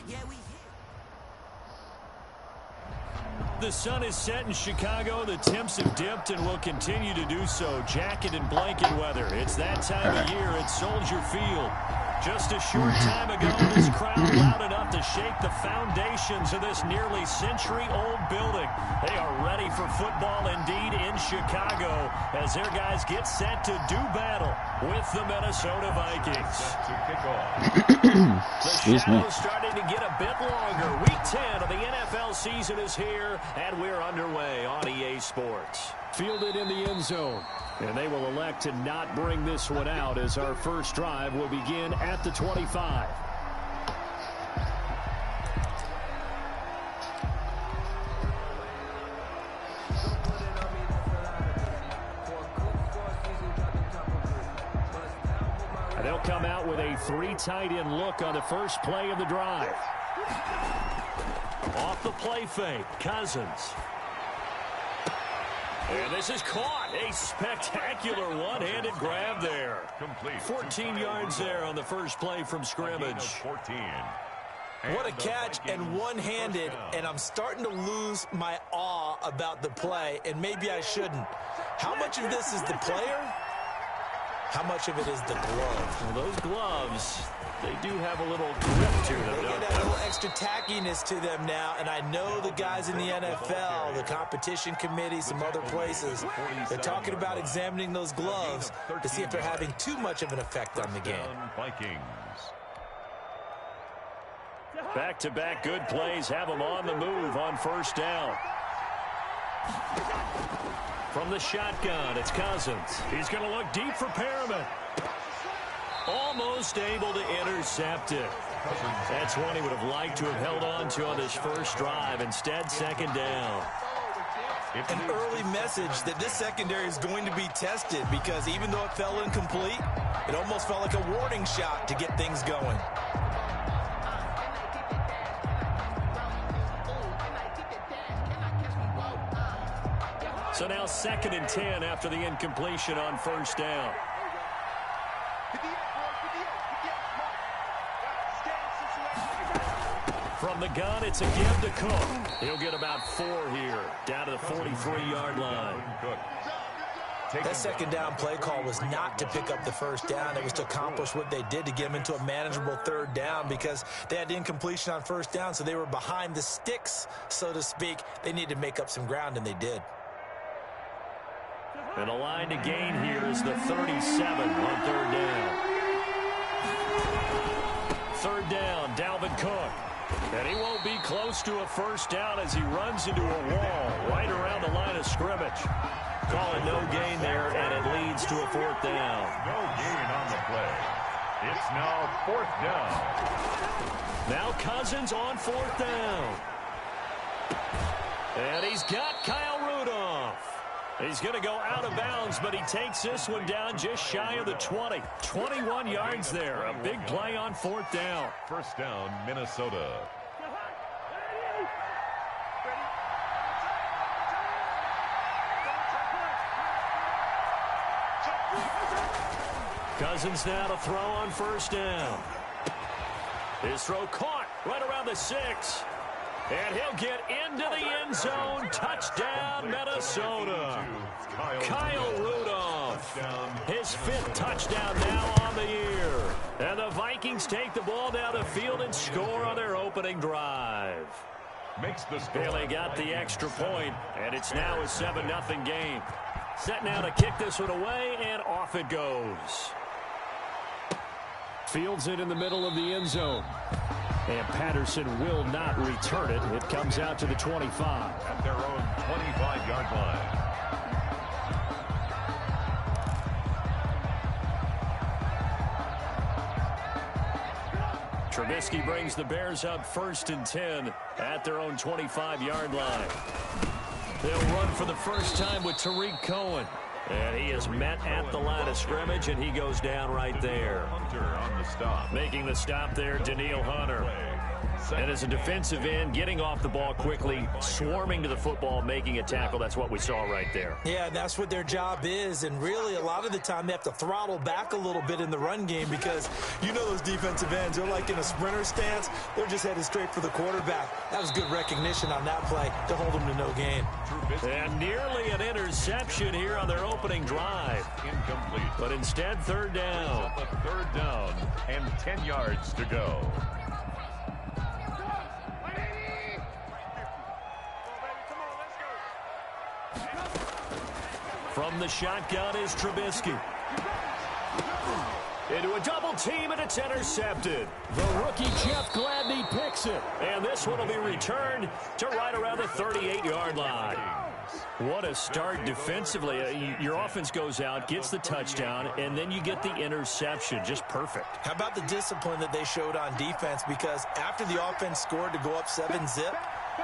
G: yeah, we here.
C: The sun is set in Chicago. The temps have dipped and will continue to do so. Jacket and blanket weather. It's that time of year at Soldier Field. Just a short time ago, this crowd loud enough to shake the foundations of this nearly century-old building. They are ready for football indeed in Chicago as their guys get set to do battle with the Minnesota Vikings. The shadow's starting to get a bit longer. Week 10 of the NFL season is here, and we're underway on EA Sports. Fielded in the end zone. And they will elect to not bring this one out as our first drive will begin at the 25. And they'll come out with a 3 tight end look on the first play of the drive. Off the play fake, Cousins. And this is caught. A spectacular one-handed grab there. 14 yards there on the first play from scrimmage.
E: 14.
F: What a catch and one-handed, and I'm starting to lose my awe about the play, and maybe I shouldn't. How much of this is the player? How much of it is the glove?
C: Well, those gloves, they do have a little grip to them.
F: They get that little extra tackiness to them now, and I know the guys in the NFL, the competition committee, some other places, they're talking about examining those gloves to see if they're having too much of an effect on the game.
C: Back-to-back good plays have them on the move on first down. From the shotgun, it's Cousins. He's going to look deep for Perriman. Almost able to intercept it. That's one he would have liked to have held on to on his first drive. Instead, second down.
F: An early message that this secondary is going to be tested because even though it fell incomplete, it almost felt like a warning shot to get things going.
C: So now 2nd and 10 after the incompletion on first down. From the gun, it's a give to Cook. He'll get about 4 here, down to the 43-yard line.
F: That second down play call was not to pick up the first down. It was to accomplish what they did to get them into a manageable third down because they had incompletion on first down, so they were behind the sticks, so to speak. They needed to make up some ground, and they did.
C: And the line to gain here is the 37 on third down. Third down, Dalvin Cook. And he won't be close to a first down as he runs into a wall right around the line of scrimmage. Call it no gain there, and it leads to a 4th down.
E: No gain on the play. It's now 4th down.
C: Now Cousins on 4th down. And he's got Kyle Rudolph. He's going to go out of bounds, but he takes this one down just shy of the 20. 21 yards there. A big play on 4th down.
E: First down, Minnesota.
C: Cousins now to throw on first down. His throw caught right around the 6. And he'll get into the end zone. Touchdown, Minnesota. Kyle Rudolph. His 5th touchdown now on the year. And the Vikings take the ball down the field and score on their opening drive. Bailey got the extra point, and it's now a 7-0 game. Set now to kick this one away, and off it goes. Fields it in the middle of the end zone. And Patterson will not return it. It comes out to the 25.
E: At their own 25-yard line.
C: Trubisky brings the Bears up 1st and 10 at their own 25-yard line. They'll run for the first time with Tariq Cohen. And he is met at the line of scrimmage, and he goes down right there.
E: Hunter on the stop.
C: Making the stop there, Danielle Hunter. And as a defensive end, getting off the ball quickly, swarming to the football, making a tackle. That's what we saw right there.
F: Yeah, that's what their job is. And really, a lot of the time, they have to throttle back a little bit in the run game because you know those defensive ends, they're like in a sprinter stance. They're just headed straight for the quarterback. That was good recognition on that play to hold them to no gain.
C: And nearly an interception here on their opening drive.
E: Incomplete.
C: But instead, 3rd down.
E: A 3rd down and 10 yards to go.
C: From the shotgun is Trubisky. Into a double team, and it's intercepted. The rookie Jeff Gladney picks it. And this one will be returned to right around the 38-yard line. What a start defensively. Your offense goes out, gets the touchdown, and then you get the interception. Just perfect.
F: How about the discipline that they showed on defense? Because after the offense scored to go up 7-zip,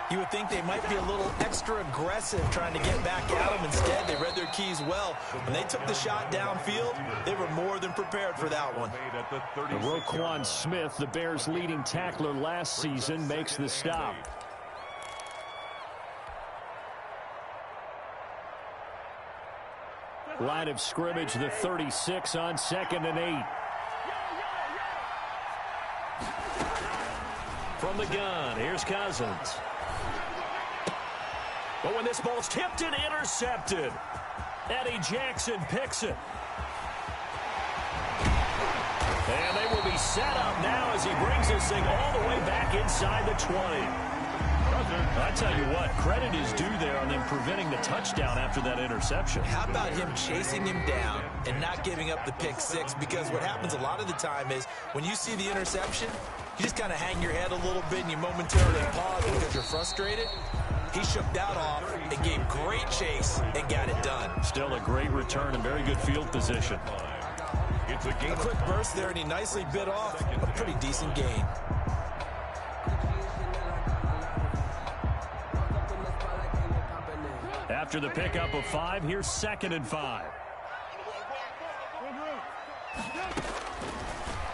F: you would think they might be a little extra aggressive trying to get back at them. Instead, they read their keys well. When they took the shot downfield, they were more than prepared for that one.
C: Roquan Smith, the Bears' leading tackler last season, makes the stop. Line of scrimmage, the 36 on 2nd and 8. From the gun, here's Cousins. But when this ball's tipped and intercepted, Eddie Jackson picks it. And they will be set up now as he brings this thing all the way back inside the 20. I tell you what, credit is due there on them preventing the touchdown after that interception.
F: How about him chasing him down and not giving up the pick 6? Because what happens a lot of the time is when you see the interception, you just kind of hang your head a little bit and you momentarily pause because you're frustrated. He shook that off and gave great chase and got it done.
C: Still a great return and very good field position.
E: It's a
F: quick burst there, and he nicely bit off a pretty decent gain.
C: After the pickup of 5, here's 2nd and 5.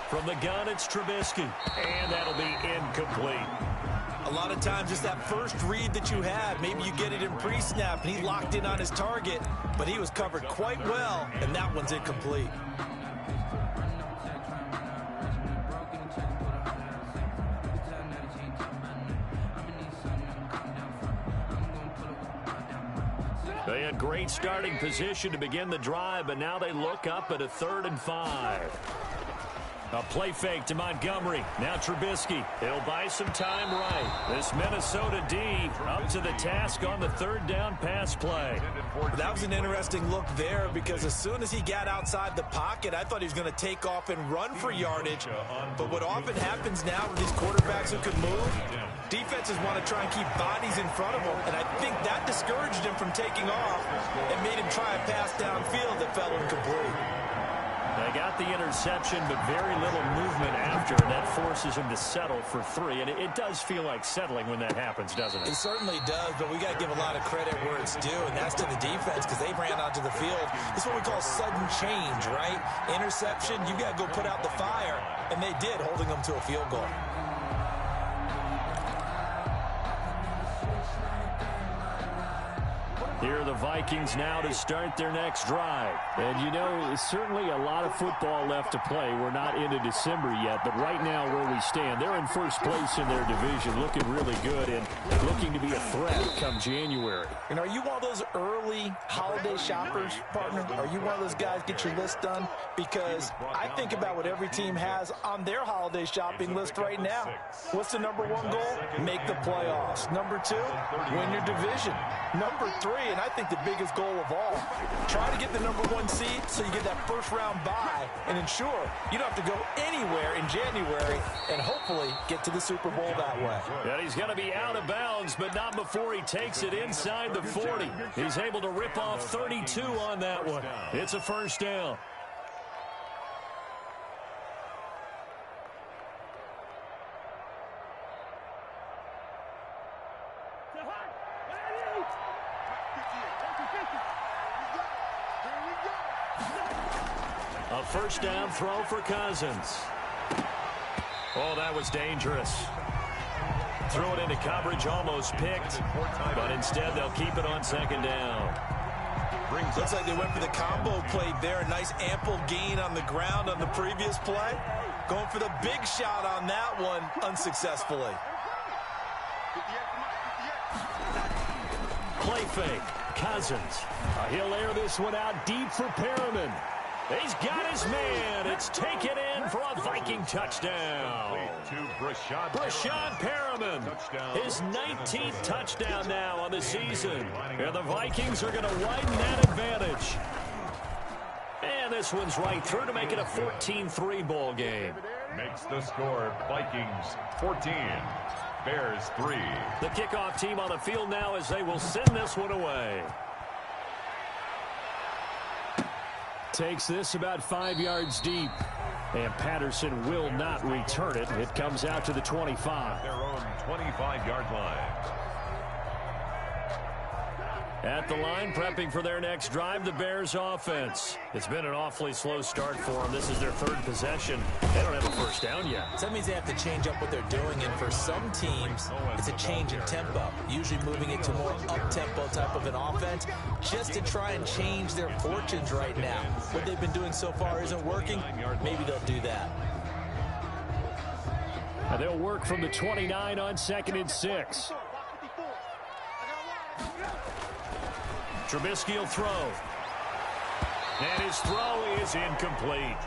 C: From the gun, it's Trubisky. And that'll be incomplete.
F: A lot of times it's that first read that you have. Maybe you get it in pre-snap, and he locked in on his target, but he was covered quite well, and that one's incomplete.
C: They had great starting position to begin the drive, but now they look up at a 3rd and 5. A play fake to Montgomery. Now Trubisky. He'll buy some time right. This Minnesota D up to the task on the 3rd down pass play.
F: That was an interesting look there because as soon as he got outside the pocket, I thought he was going to take off and run for yardage. But what often happens now with these quarterbacks who can move, defenses want to try and keep bodies in front of them. And I think that discouraged him from taking off and made him try a pass downfield that fell incomplete.
C: They got the interception, but very little movement after, and that forces him to settle for 3. And it does feel like settling when that happens, doesn't it?
F: It certainly does, but we got to give a lot of credit where it's due, and that's to the defense because they ran onto the field. This is what we call sudden change, right? Interception, you got to go put out the fire, and they did, holding them to a field goal.
C: Here are the Vikings now to start their next drive. And, you know, certainly a lot of football left to play. We're not into December yet, but right now where we stand, they're in first place in their division, looking really good and looking to be a threat come January.
F: And are you one of those early holiday shoppers, partner? Are you one of those guys get your list done? Because I think about what every team has on their holiday shopping list right now. What's the number one goal? Make the playoffs. Number two, win your division. Number three, and I think the biggest goal of all, try to get the number one seed so you get that first round bye and ensure you don't have to go anywhere in January and hopefully get to the Super Bowl that way.
C: And he's going to be out of bounds, but not before he takes it inside the 40. He's able to rip off 32 on that one. It's a first down. A first down throw for Cousins. Oh, that was dangerous. Threw it into coverage, almost picked, but instead they'll keep it on second down.
F: Looks like they went for the combo play there. A nice ample gain on the ground on the previous play. Going for the big shot on that one unsuccessfully.
C: Play fake. Cousins. He'll air this one out deep for Perriman. He's got his man. It's taken in for a Viking touchdown. Brashad Perriman, his 19th touchdown now on the season. And the Vikings are going to widen that advantage. And this one's right through to make it a 14-3 ball game.
E: Makes the score Vikings 14, Bears 3.
C: The kickoff team on the field now as they will send this one away. Takes this about 5 yards deep. And Patterson will not return it. It comes out to the 25.
E: Their own 25-yard line.
C: At the line, prepping for their next drive, the Bears offense. It's been an awfully slow start for them. This is their third possession. They don't have a first down yet.
F: So that means they have to change up what they're doing, and for some teams, it's a change in tempo, usually moving it to more up-tempo type of an offense, just to try and change their fortunes right now. What they've been doing so far isn't working. Maybe they'll do that.
C: And they'll work from the 29 on 2nd and 6. Trubisky will throw. And his throw is incomplete.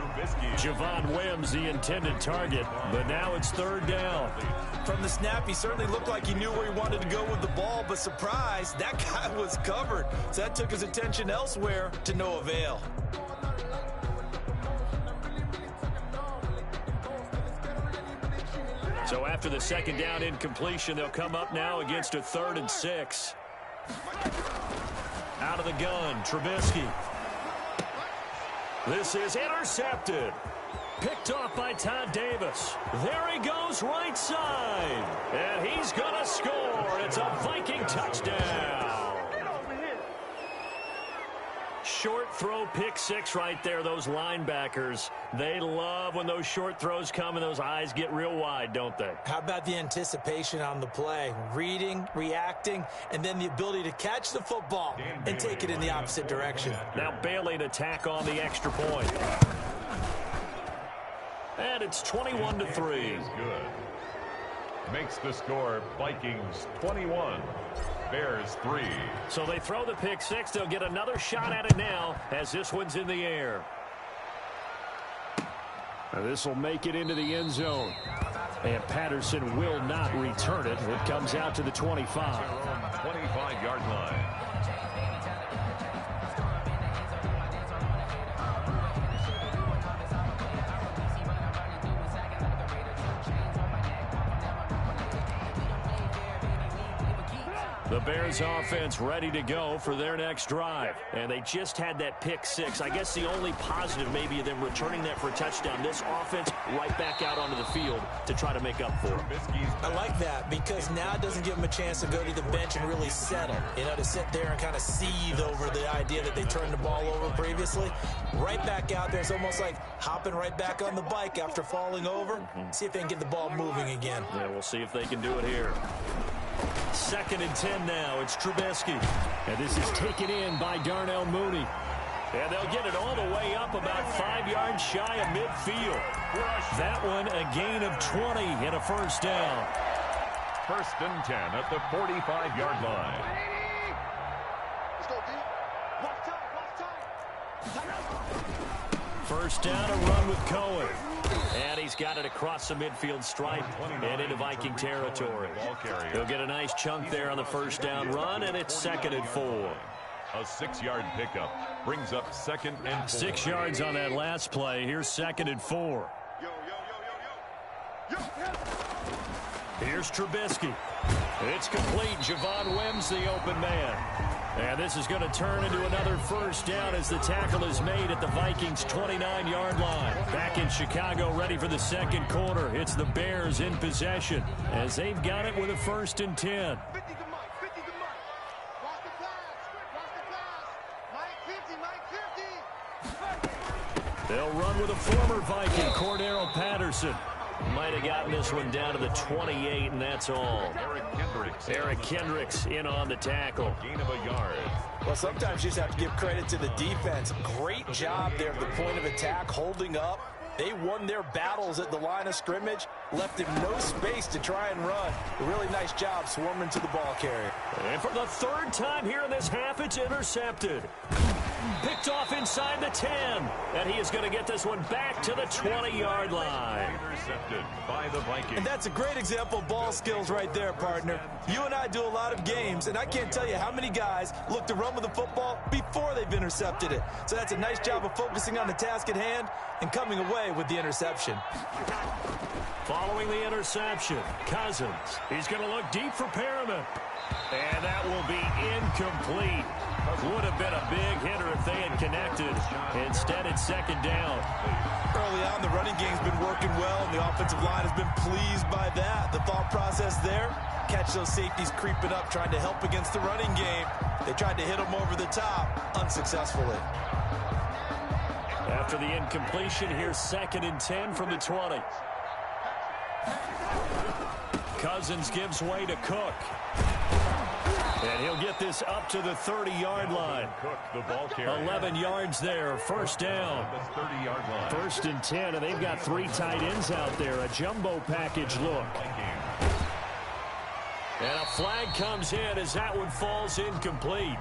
C: Javon Wims, the intended target, but now it's third down.
F: From the snap, he certainly looked like he knew where he wanted to go with the ball, but surprise, that guy was covered. So that took his attention elsewhere to no avail.
C: So after the second down incompletion, they'll come up now against a 3rd and 6. Out of the gun, Trubisky. This is intercepted. Picked off by Todd Davis. There he goes right side. And he's going to score. It's a Viking touchdown. Short throw, pick six right there. Those linebackers, they love when those short throws come and those eyes get real wide, don't they?
F: How about the anticipation on the play? Reading, reacting, and then the ability to catch the football and take it in the opposite direction.
C: Now Bailey to tack on the extra point. And it's 21-3.
E: Good. Makes the score Vikings 21. Bears 3.
C: So they throw the pick six. They'll get another shot at it now as this one's in the air. This will make it into the end zone. And Patterson will not return it. It comes out to the 25.
E: 25-yard line.
C: The Bears offense ready to go for their next drive. And they just had that pick six. I guess the only positive maybe of them returning that for a touchdown. This offense right back out onto the field to try to make up for it.
F: I like that because now it doesn't give them a chance to go to the bench and really settle. You know, to sit there and kind of seethe over the idea that they turned the ball over previously. Right back out there. It's almost like hopping right back on the bike after falling over. See if they can get the ball moving again.
C: Yeah, we'll see if they can do it here. 2nd and 10 now. It's Trubisky. And this is taken in by Darnell Mooney. And they'll get it all the way up about 5 yards shy of midfield. That one a gain of 20 and a first down.
E: 1st and 10 at the 45-yard line.
C: First down, a run with Cohen. And he's got it across the midfield stripe and into Viking territory. He'll get a nice chunk there on the first down run, and it's 2nd and 4.
E: A 6-yard pickup brings up 2nd and 4.
C: 6 yards on that last play. Here's 2nd and 4. Here's Trubisky. It's complete. Javon Wims, the open man. And this is going to turn into another first down as the tackle is made at the Vikings' 29-yard line. Back in Chicago, ready for the second quarter. It's the Bears in possession as they've got it with a 1st and 10. They'll run with a former Viking, Cordero Patterson. Might have gotten this one down to the 28, and that's all. Eric Kendricks in on the tackle.
E: Gain of a yard.
F: Well, sometimes you just have to give credit to the defense. Great job there at the point of attack, holding up. They won their battles at the line of scrimmage, left him no space to try and run. A really nice job swarming to the ball carrier.
C: And for the 3rd time here in this half, it's intercepted. Picked off inside the 10. And he is going to get this one back to the 20-yard line.
E: Intercepted by the Vikings.
F: And that's a great example of ball skills right there, partner. You and I do a lot of games, and I can't tell you how many guys look to run with the football before they've intercepted it. So that's a nice job of focusing on the task at hand and coming away with the interception.
C: Following the interception, Cousins. He's going to look deep for Perriman. And that will be incomplete. Would have been a big hitter if they had connected. Instead, it's 2nd down.
F: Early on, the running game's been working well, and the offensive line has been pleased by that. The thought process there, catch those safeties creeping up, trying to help against the running game. They tried to hit them over the top, unsuccessfully.
C: After the incompletion, here's 2nd and 10 from the 20. Cousins gives way to Cook. And he'll get this up to the 30-yard line.
E: Cook, the ball carrier.
C: 11 yards there, first down.
E: 30-yard line.
C: 1st and 10, and they've got 3 tight ends out there. A jumbo package look. And a flag comes in as that one falls incomplete.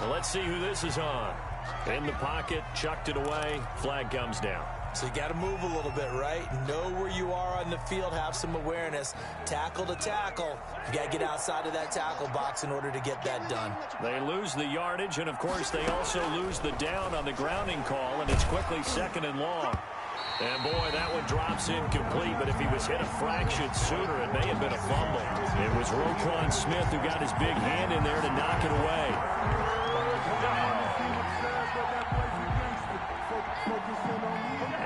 C: Well, let's see who this is on. In the pocket, chucked it away, flag comes down.
F: So you got to move a little bit, right? Know where you are on the field, have some awareness. Tackle to tackle. You got to get outside of that tackle box in order to get that done.
C: They lose the yardage, and of course they also lose the down on the grounding call, and it's quickly 2nd and long. And boy, that one drops incomplete, but if he was hit a fraction sooner, it may have been a fumble. It was Roquan Smith who got his big hand in there to knock it away.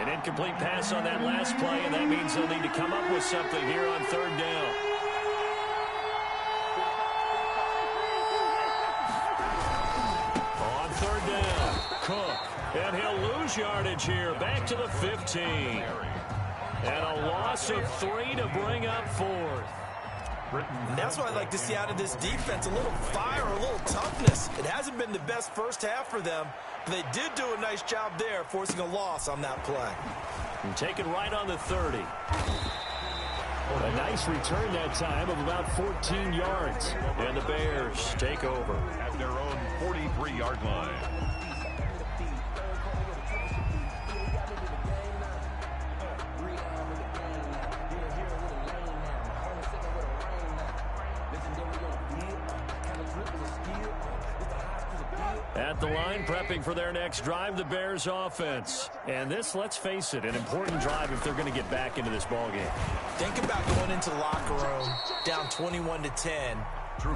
C: An incomplete pass on that last play, and that means they'll need to come up with something here on 3rd down. On 3rd down, Cook. And he'll lose yardage here, back to the 15. And a loss of 3 to bring up 4th.
F: And that's what I'd like to see out of this defense, a little fire, a little toughness. It hasn't been the best first half for them, but they did do a nice job there, forcing a loss on that play.
C: And taken right on the 30. A nice return that time of about 14 yards. And the Bears take over
E: at their own 43-yard line.
C: At the line, prepping for their next drive, the Bears offense. And this, let's face it, an important drive if they're going to get back into this ballgame.
F: Think about going into the locker room down 21-10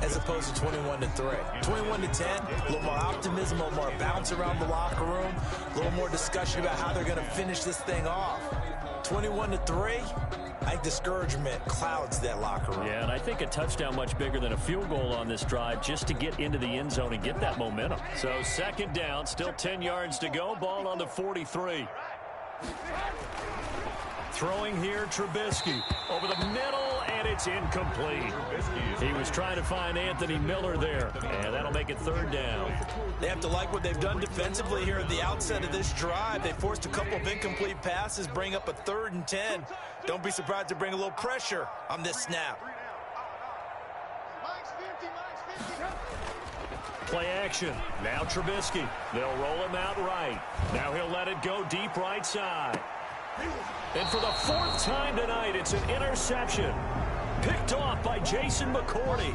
F: as opposed to 21-3. 21-10, a little more optimism, a little more bounce around the locker room, a little more discussion about how they're going to finish this thing off. 21-3, I think discouragement clouds that locker room.
C: Yeah, and I think a touchdown much bigger than a field goal on this drive just to get into the end zone and get that momentum. So 2nd down, still 10 yards to go, ball on the 43. Throwing here, Trubisky over the middle, and it's incomplete. He was trying to find Anthony Miller there, and that'll make it third down.
F: They have to like what they've done defensively here at the outset of this drive. They forced a couple of incomplete passes, bring up a 3rd and 10. Don't be surprised to bring a little pressure on this snap.
C: Play action. Now Trubisky. They'll roll him out right. Now he'll let it go deep right side. And for the 4th time tonight, it's an interception. Picked off by Jason McCourty.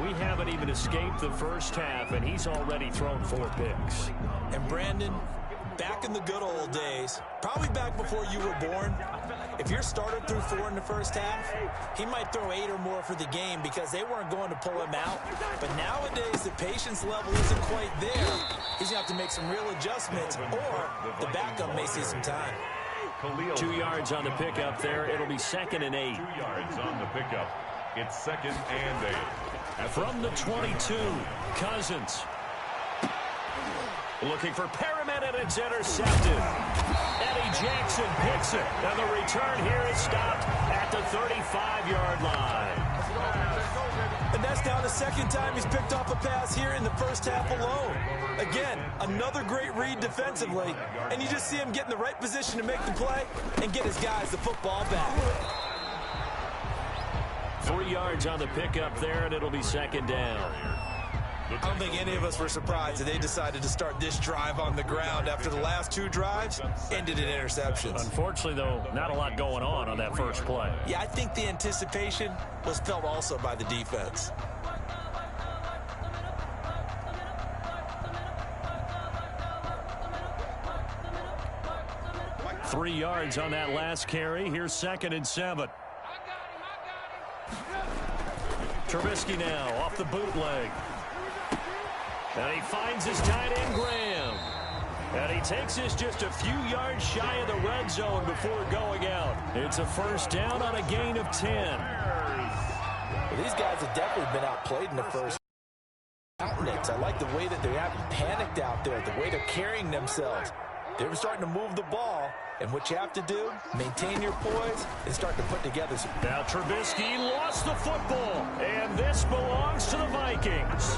C: We haven't even escaped the first half, and he's already thrown 4 picks.
F: And Brandon, back in the good old days, probably back before you were born, if your starter threw 4 in the first half, he might throw 8 or more for the game because they weren't going to pull him out. But nowadays, the patience level isn't quite there. He's going to have to make some real adjustments, or the backup may see some time.
C: 2 yards on the pickup there. It'll be 2nd and 8.
E: 2 yards on the pickup. It's 2nd and 8.
C: From the 22, Cousins. Looking for Perriman, and it's intercepted. Eddie Jackson picks it, and the return here is stopped at the 35-yard line.
F: And that's now the 2nd time he's picked off a pass here in the first half alone. Again, another great read defensively, and you just see him get in the right position to make the play and get his guys the football back.
C: 3 yards on the pickup there, and it'll be 2nd down.
F: I don't think any of us were surprised that they decided to start this drive on the ground after the last 2 drives ended in interceptions.
C: Unfortunately, though, not a lot going on that first play.
F: Yeah, I think the anticipation was felt also by the defense.
C: Three yards on that last carry. Here's 2nd and 7. Trubisky now off the bootleg. And he finds his tight end, Graham. And he takes this just a few yards shy of the red zone before going out. It's a 1st down on a gain of 10.
F: Well, these guys have definitely been outplayed in the first. I like the way that they haven't panicked out there, the way they're carrying themselves. They're starting to move the ball, and what you have to do, maintain your poise and start to put together some.
C: Now Trubisky lost the football, and this belongs to the Vikings.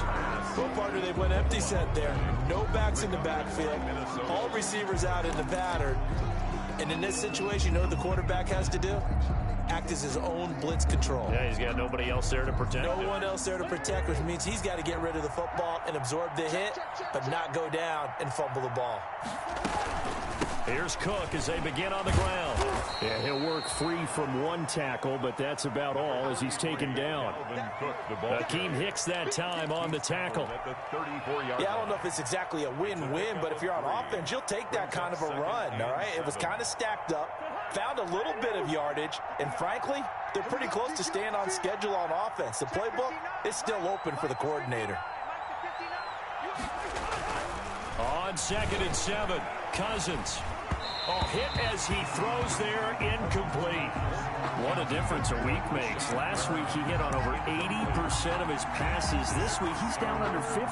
F: Well, partner, they went empty set there. No backs in the backfield. All receivers out in the pattern. And in this situation, you know what the quarterback has to do? Act as his own blitz control.
C: Yeah, he's got nobody else there to protect him.
F: No one else there to protect, which means he's got to get rid of the football and absorb the hit, but not go down and fumble the ball.
C: Here's Cook as they begin on the ground. Yeah, he'll work free from one tackle, but that's about all as he's taken down. Akeem Hicks that time on the tackle.
F: Yeah, I don't know if it's exactly a win-win, but if you're on offense, you'll take that kind of a run, all right? It was kind of stacked up, found a little bit of yardage, and frankly, they're pretty close to staying on schedule on offense. The playbook is still open for the coordinator.
C: On 2nd and 7, Cousins. Oh, hit as he throws there, incomplete. What a difference a week makes. Last week he hit on over 80% of his passes. This week he's down under 50%.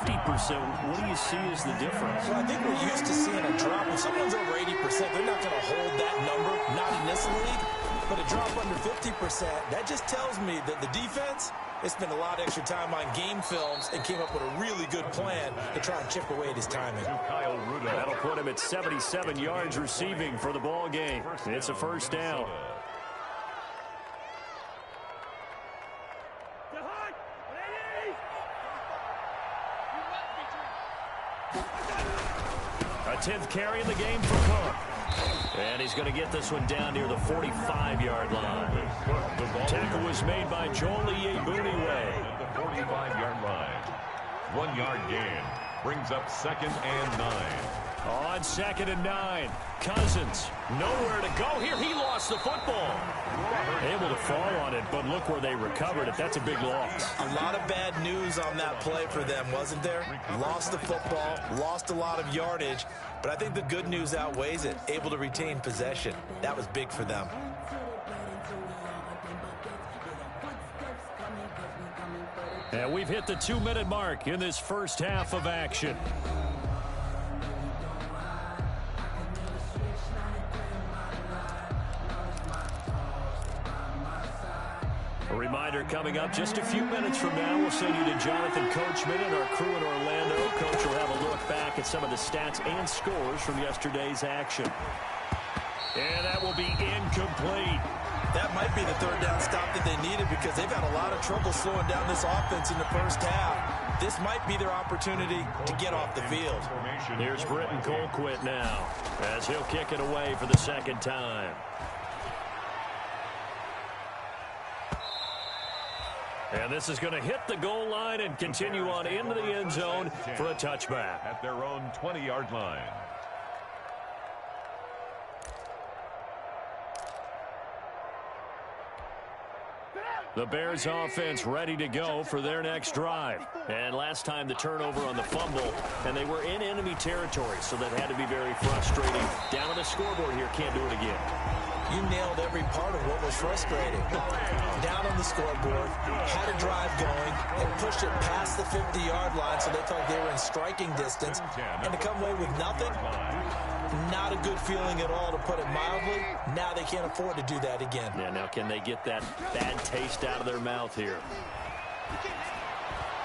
C: What do you see as the difference?
F: Well, I think we're used to seeing a drop. When someone's over 80%, they're not going to hold that number, not in this league. But a drop under 50%, that just tells me that the defense has spent a lot of extra time on game films and came up with a really good plan to try and chip away at his timing.
C: That'll put him at 77 yards receiving for the ball game. It's a 1st down. A 10th carry in the game for Cook. And he's going to get this one down near the 45-yard line. Tackle was made by Joel Iyiegbuniwe.
E: At the 45-yard line. 1 yard gain. Brings up 2nd and 9.
C: On 2nd and 9. Cousins, nowhere to go here. He lost the football. Able to fall on it, but look where they recovered it. That's a big loss.
F: A lot of bad news on that play for them, wasn't there? Lost the football, lost a lot of yardage, but I think the good news outweighs it. Able to retain possession. That was big for them.
C: And we've hit the 2-minute mark in this first half of action. reminder coming up just a few minutes from now, we'll send you to Jonathan Coachman and our crew in Orlando. Coach will have a look back at some of the stats and scores from yesterday's action. And that will be incomplete.
F: That might be the third down stop that they needed because they've had a lot of trouble slowing down this offense in the first half. This might be their opportunity to get off the field.
C: Here's Britton Colquitt now as he'll kick it away for the second time. And this is going to hit the goal line and continue on into the end zone for a touchback.
E: At their own 20-yard line.
C: The Bears offense ready to go for their next drive. And last time the turnover on the fumble, and they were in enemy territory, so that had to be very frustrating. Down on the scoreboard here, can't do it again.
F: You nailed every part of what was frustrating. Down on the scoreboard, had a drive going, and pushed it past the 50-yard line so they thought they were in striking distance. And to come away with nothing, not a good feeling at all, to put it mildly. Now they can't afford to do that again.
C: Yeah, now can they get that bad taste out of their mouth here?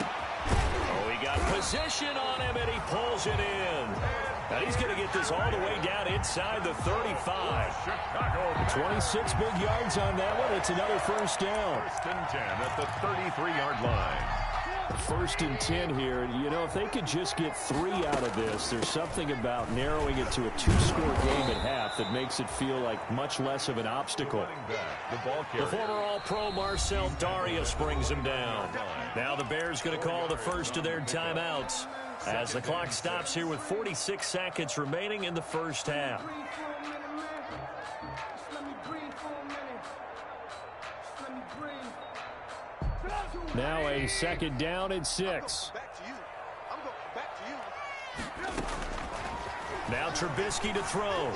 C: Oh, he got position on him, and he pulls it in. Now he's going to get this all the way down inside the 35. 26 big yards on that one. It's another first down.
E: First and 10 at the 33-yard line.
C: First and 10 here. You know, if they could just get 3 out of this, there's something about narrowing it to a 2-score game at half that makes it feel like much less of an obstacle. The former All-Pro Marcel Darius brings him down. Now the Bears going to call the first of their timeouts as the clock stops here with 46 seconds remaining in the first half. Now a second down and 6. Now Trubisky to throw.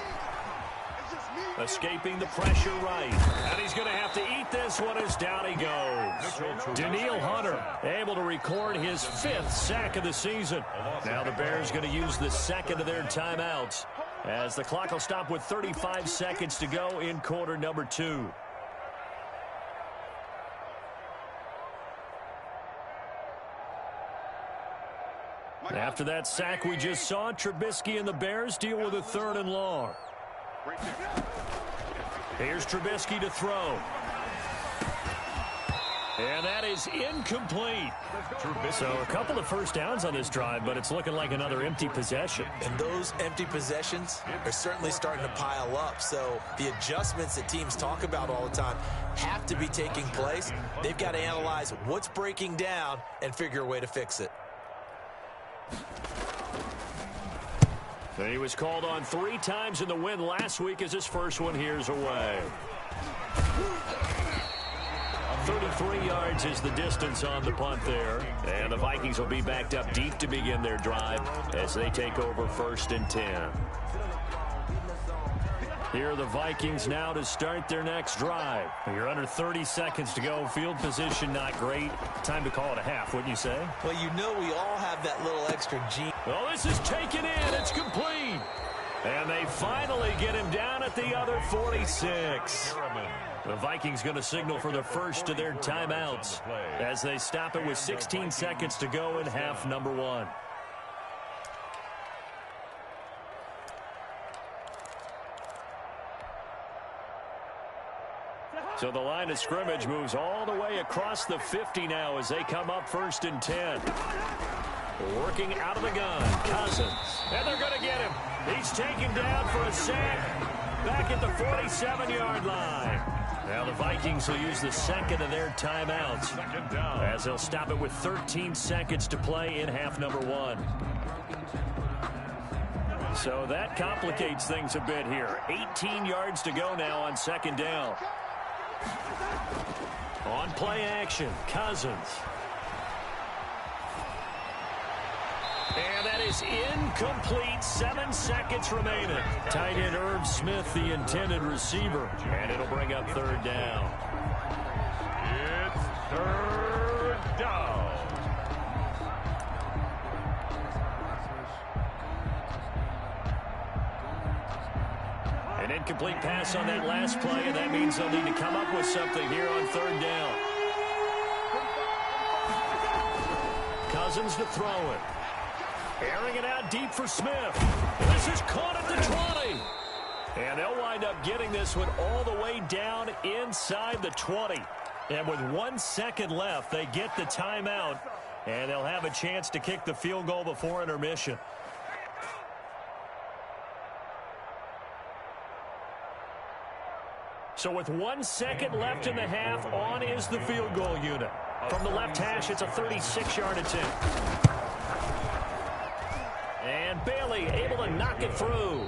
C: Escaping the pressure right. And he's going to have to eat this one as down he goes. Danielle Hunter able to record his 5th sack of the season. Now the Bears going to use the second of their timeouts as the clock will stop with 35 seconds to go in quarter number 2. After that sack we just saw, Trubisky and the Bears deal with a 3rd and long. Here's Trubisky to throw. And that is incomplete. So a couple of first downs on this drive, but it's looking like another empty possession.
F: And those empty possessions are certainly starting to pile up. So the adjustments that teams talk about all the time have to be taking place. They've got to analyze what's breaking down and figure a way to fix it.
C: He was called on 3 times in the win last week as his first one here's away. 33 yards is the distance on the punt there. And the Vikings will be backed up deep to begin their drive as they take over 1st and 10. Here are the Vikings now to start their next drive. You're under 30 seconds to go. Field position not great. Time to call it a half, wouldn't you say?
F: Well, you know we all have that little extra gene.
C: Well, this is taken in. It's complete. And they finally get him down at the other 46. The Vikings going to signal for the first of their timeouts as they stop it with 16 seconds to go in half number 1. So the line of scrimmage moves all the way across the 50 now as they come up 1st and 10. Working out of the gun, Cousins. And they're going to get him. He's taken down for a sack back at the 47-yard line. Now the Vikings will use the second of their timeouts as they'll stop it with 13 seconds to play in half number 1. So that complicates things a bit here. 18 yards to go now on 2nd down. On play action, Cousins. And that is incomplete. 7 seconds remaining. Tight end Irv Smith, the intended receiver. And it'll bring up 3rd down.
E: It's 3rd down.
C: An incomplete pass on that last play, and that means they'll need to come up with something here on 3rd down. Cousins to throw it. Airing it out deep for Smith. This is caught at the 20. And they'll wind up getting this one all the way down inside the 20. And with 1 second left, they get the timeout. And they'll have a chance to kick the field goal before intermission. So with 1 second left in the half, on is the field goal unit. From the left hash, it's a 36-yard attempt. And Bailey able to knock it through.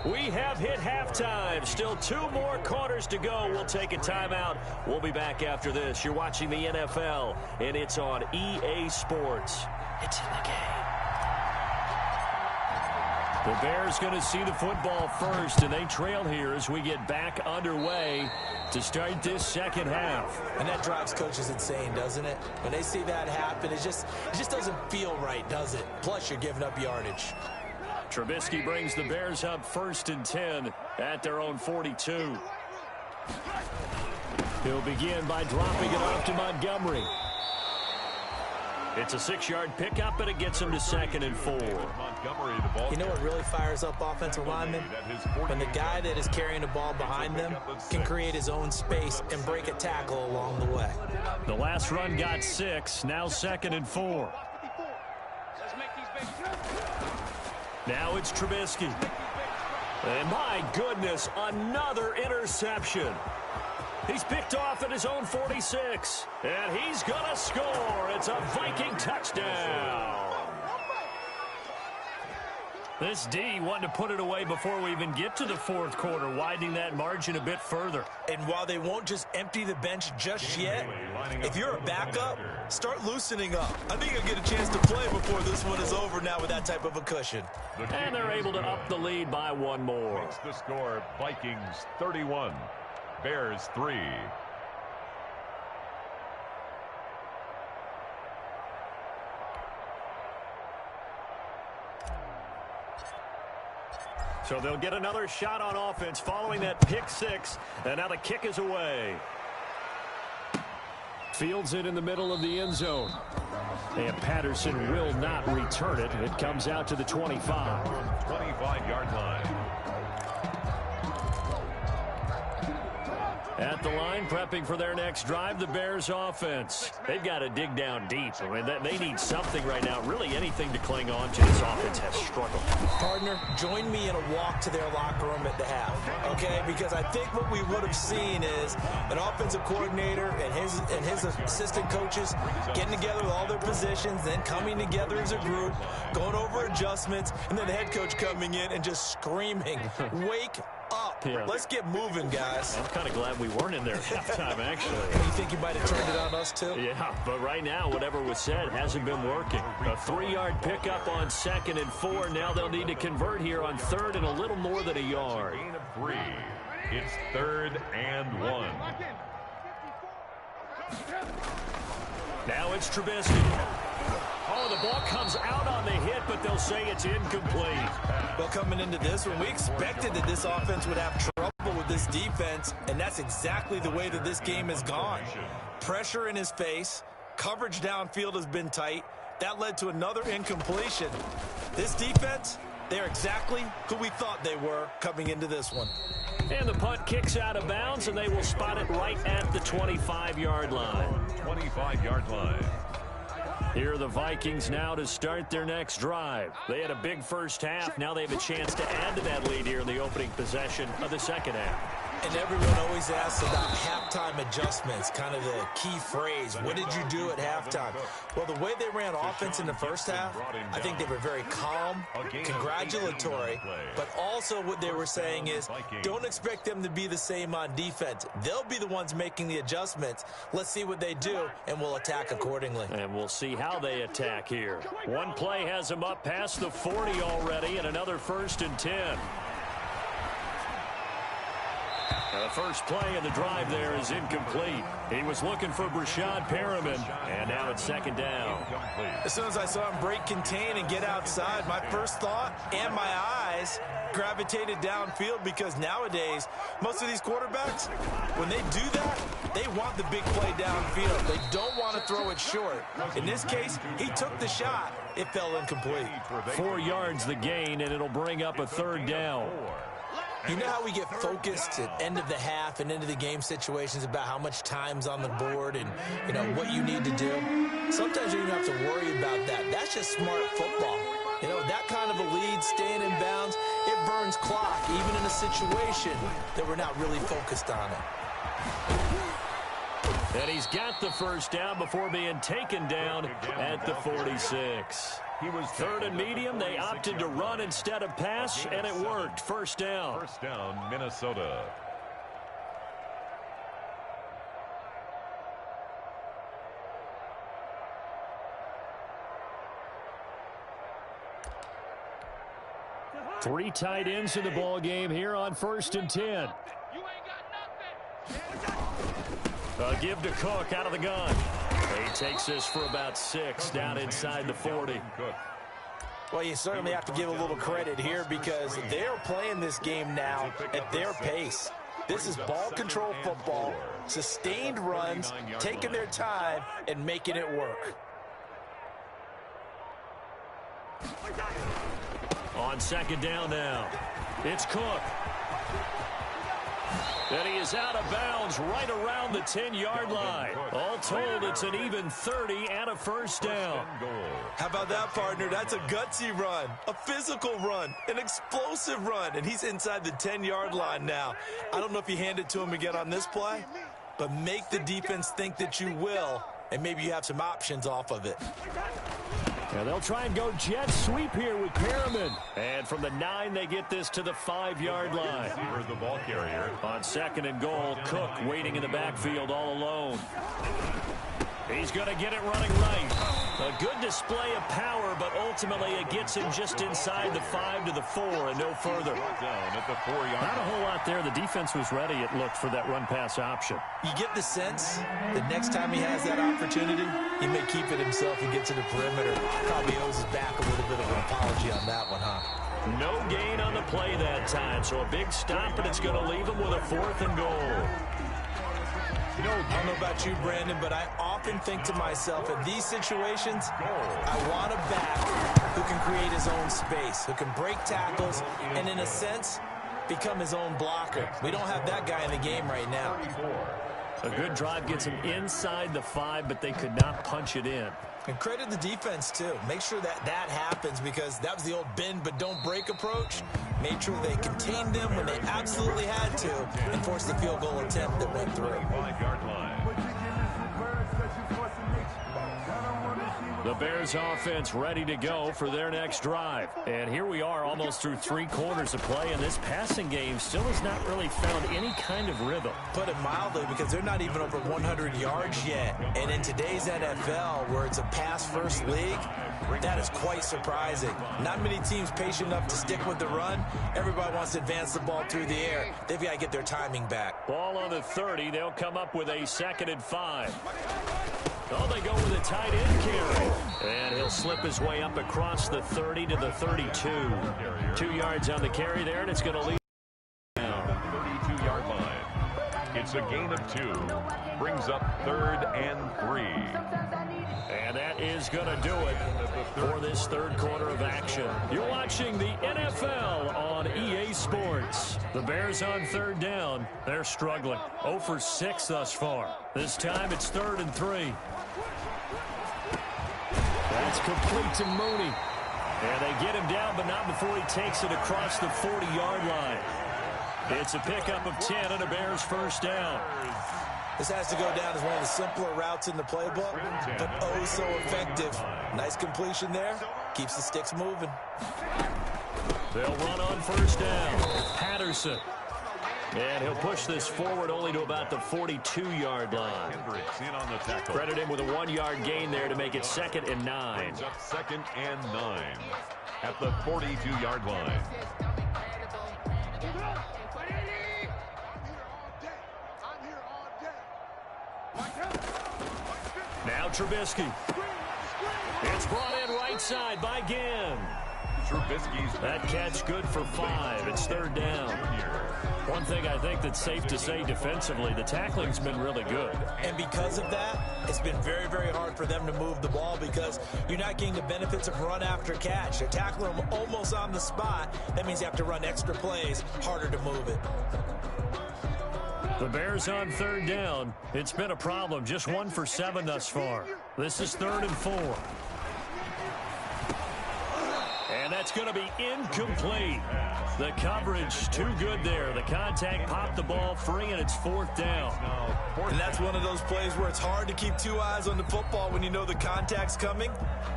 C: We have hit halftime. Still 2 more quarters to go. We'll take a timeout. We'll be back after this. You're watching the NFL, and it's on EA Sports. It's in the game. The Bears going to see the football first, and they trail here as we get back underway to start this second half.
F: And that drives coaches insane, doesn't it? When they see that happen, it just doesn't feel right, does it? Plus, you're giving up yardage.
C: Trubisky brings the Bears up 1st and 10 at their own 42. He'll begin by dropping it off to Montgomery. It's a 6-yard pickup, and it gets him to 2nd and 4.
F: You know what really fires up offensive linemen? When the guy that is carrying the ball behind them can create his own space and break a tackle along the way.
C: The last run got 6, now 2nd and 4. Now it's Trubisky. And my goodness, another interception. He's picked off at his own 46. And he's going to score. It's a Viking touchdown. This D wanted to put it away before we even get to the 4th quarter, widening that margin a bit further.
F: And while they won't just empty the bench just yet, if you're a backup, start loosening up. I think you'll get a chance to play before this one is over now with that type of a cushion.
C: And they're able to up the lead by 1 more.
E: Makes the score Vikings 31, Bears 3.
C: So they'll get another shot on offense following that pick 6. And now the kick is away. Fields it in the middle of the end zone. And Patterson will not return it. It comes out to the 25.
E: 25-yard line.
C: At the line, prepping for their next drive, the Bears offense. They've got to dig down deep. I mean, they need something right now. Really anything to cling on to. This offense has struggled.
F: Partner, join me in a walk to their locker room at the half, okay? Because I think what we would have seen is an offensive coordinator and his assistant coaches getting together with all their positions, then coming together as a group, going over adjustments, and then the head coach coming in and just screaming, wake up. Yeah. Let's get moving, guys.
C: I'm kind of glad we weren't in there at halftime, actually.
F: You think you might have turned it on us, too?
C: Yeah, but right now, whatever was said hasn't been working. A 3-yard pickup on 2nd and 4. Now they'll need to convert here on 3rd and a little more than a yard.
E: Gain of 3. It's 3rd and 1.
C: Now it's Trubisky. Oh, the ball comes out on the hit, but they'll say it's incomplete.
F: Well, coming into this one, we expected that this offense would have trouble with this defense, and that's exactly the way that this game has gone. Pressure in his face, coverage downfield has been tight. That led to another incompletion. This defense, they're exactly who we thought they were coming into this one.
C: And the punt kicks out of bounds, and they will spot it right at the 25-yard line.
E: 25-yard line.
C: Here are the Vikings now to start their next drive. They had a big first half. Now they have a chance to add to that lead here in the opening possession of the second half.
F: And everyone always asks about halftime adjustments, kind of the key phrase. What did you do at halftime? Well, the way they ran offense in the first half, I think they were very calm, congratulatory, but also what they were saying is don't expect them to be the same on defense. They'll be the ones making the adjustments. Let's see what they do, and we'll attack accordingly.
C: And we'll see how they attack here. One play has them up past the 40 already, and another 1st and 10. The first play of the drive there is incomplete. He was looking for Brashad Perriman, and now it's second down.
F: As soon as I saw him break contain and get outside, my first thought and my eyes gravitated downfield, because nowadays, most of these quarterbacks, when they do that, they want the big play downfield. They don't want to throw it short. In this case, he took the shot. It fell incomplete.
C: 4 yards the gain, and it'll bring up a third down.
F: You know how we get focused at end of the half and into the game situations about how much time's on the board and, you know, what you need to do? Sometimes you don't even have to worry about that. That's just smart football. You know, that kind of a lead, staying in bounds, it burns clock, even in a situation that we're not really focused on it.
C: And he's got the first down before being taken down at the 46.
E: He was
C: 3rd and medium. They opted to run instead of pass, and it worked. First down.
E: First down, Minnesota.
C: Three tight ends in the ball game here on 1st and 10. A give to Cook out of the gun. He takes this for about 6 down inside the 40.
F: Well, you certainly have to give a little credit here, because they're playing this game now at their pace. This is ball control football, sustained runs, taking their time and making it work.
C: On second down now, it's Cook. And he is out of bounds right around the 10-yard line. All told, it's an even 30 and a first down.
F: How about that, partner? That's a gutsy run, a physical run, an explosive run, and he's inside the 10-yard line now. I don't know if you hand it to him again on this play, but make the defense think that you will, and maybe you have some options off of it.
C: And they'll try and go jet sweep here with Perriman. And from the 9, they get this to the 5-yard line.
E: The ball carrier.
C: On 2nd and goal, Cook waiting in the backfield all alone. He's going to get it running right. A good display of power, but ultimately it gets him just inside the 5 to the 4 and no further.
E: Down at the 4-yard.
C: Not a whole lot there. The defense was ready, it looked, for that run-pass option.
F: You get the sense that next time he has that opportunity, he may keep it himself and get to the perimeter. Probably owes his back a little bit of an apology on that one, huh?
C: No gain on the play that time, so a big stop, and it's going to leave him with a 4th and goal.
F: You know, I don't know about you, Brandon, but I often think to myself, in these situations, I want a back who can create his own space, who can break tackles, and in a sense, become his own blocker. We don't have that guy in the game right now.
C: A good drive gets him inside the 5, but they could not punch it in.
F: And credit the defense, too. Make sure that that happens, because that was the old bend but don't break approach. Made sure they contained them when they absolutely had to and forced the field goal attempt that went through.
E: 5-yard line.
C: The Bears offense ready to go for their next drive. And here we are almost through 3 quarters of play, and this passing game still has not really found any kind of rhythm.
F: Put it mildly, because they're not even over 100 yards yet. And in today's NFL, where it's a pass-first league, that is quite surprising. Not many teams patient enough to stick with the run. Everybody wants to advance the ball through the air. They've got to get their timing back.
C: Ball on the 30. They'll come up with a 2nd and 5. Oh, they go with a tight end carry. And he'll slip his way up across the 30 to the 32. 2 yards on the carry there, and it's going to lead down.
E: 32-yard line. It's a gain of 2. Brings up 3rd and 3.
C: And that is going to do it for this 3rd quarter of action. You're watching the NFL on EA Sports. The Bears on 3rd down. They're struggling. 0 for 6 thus far. This time it's 3rd and 3. That's complete to Mooney. And they get him down, but not before he takes it across the 40-yard line. It's a pickup of 10 and a Bears first down.
F: This has to go down as one of the simpler routes in the playbook, but oh so effective. Nice completion there. Keeps the sticks moving.
C: They'll run on first down. Patterson. And he'll push this forward only to about the 42-yard line. Credit him with a 1-yard gain there to make it 2nd and 9.
E: 2nd and 9 at the 42-yard line.
C: Now Trubisky. It's brought in right side by Ginn. That catch good for 5. It's 3rd down. One thing I think that's safe to say defensively, the tackling's been really good.
F: And because of that, it's been very, very hard for them to move the ball because you're not getting the benefits of run after catch. They're tackling them almost on the spot. That means you have to run extra plays, harder to move it.
C: The Bears on 3rd down. It's been a problem. Just 1 for 7 thus far. This is 3rd and 4. And that's going to be incomplete. The coverage too good there. The contact popped the ball free, and it's 4th down.
F: And that's one of those plays where it's hard to keep 2 eyes on the football when you know the contact's coming,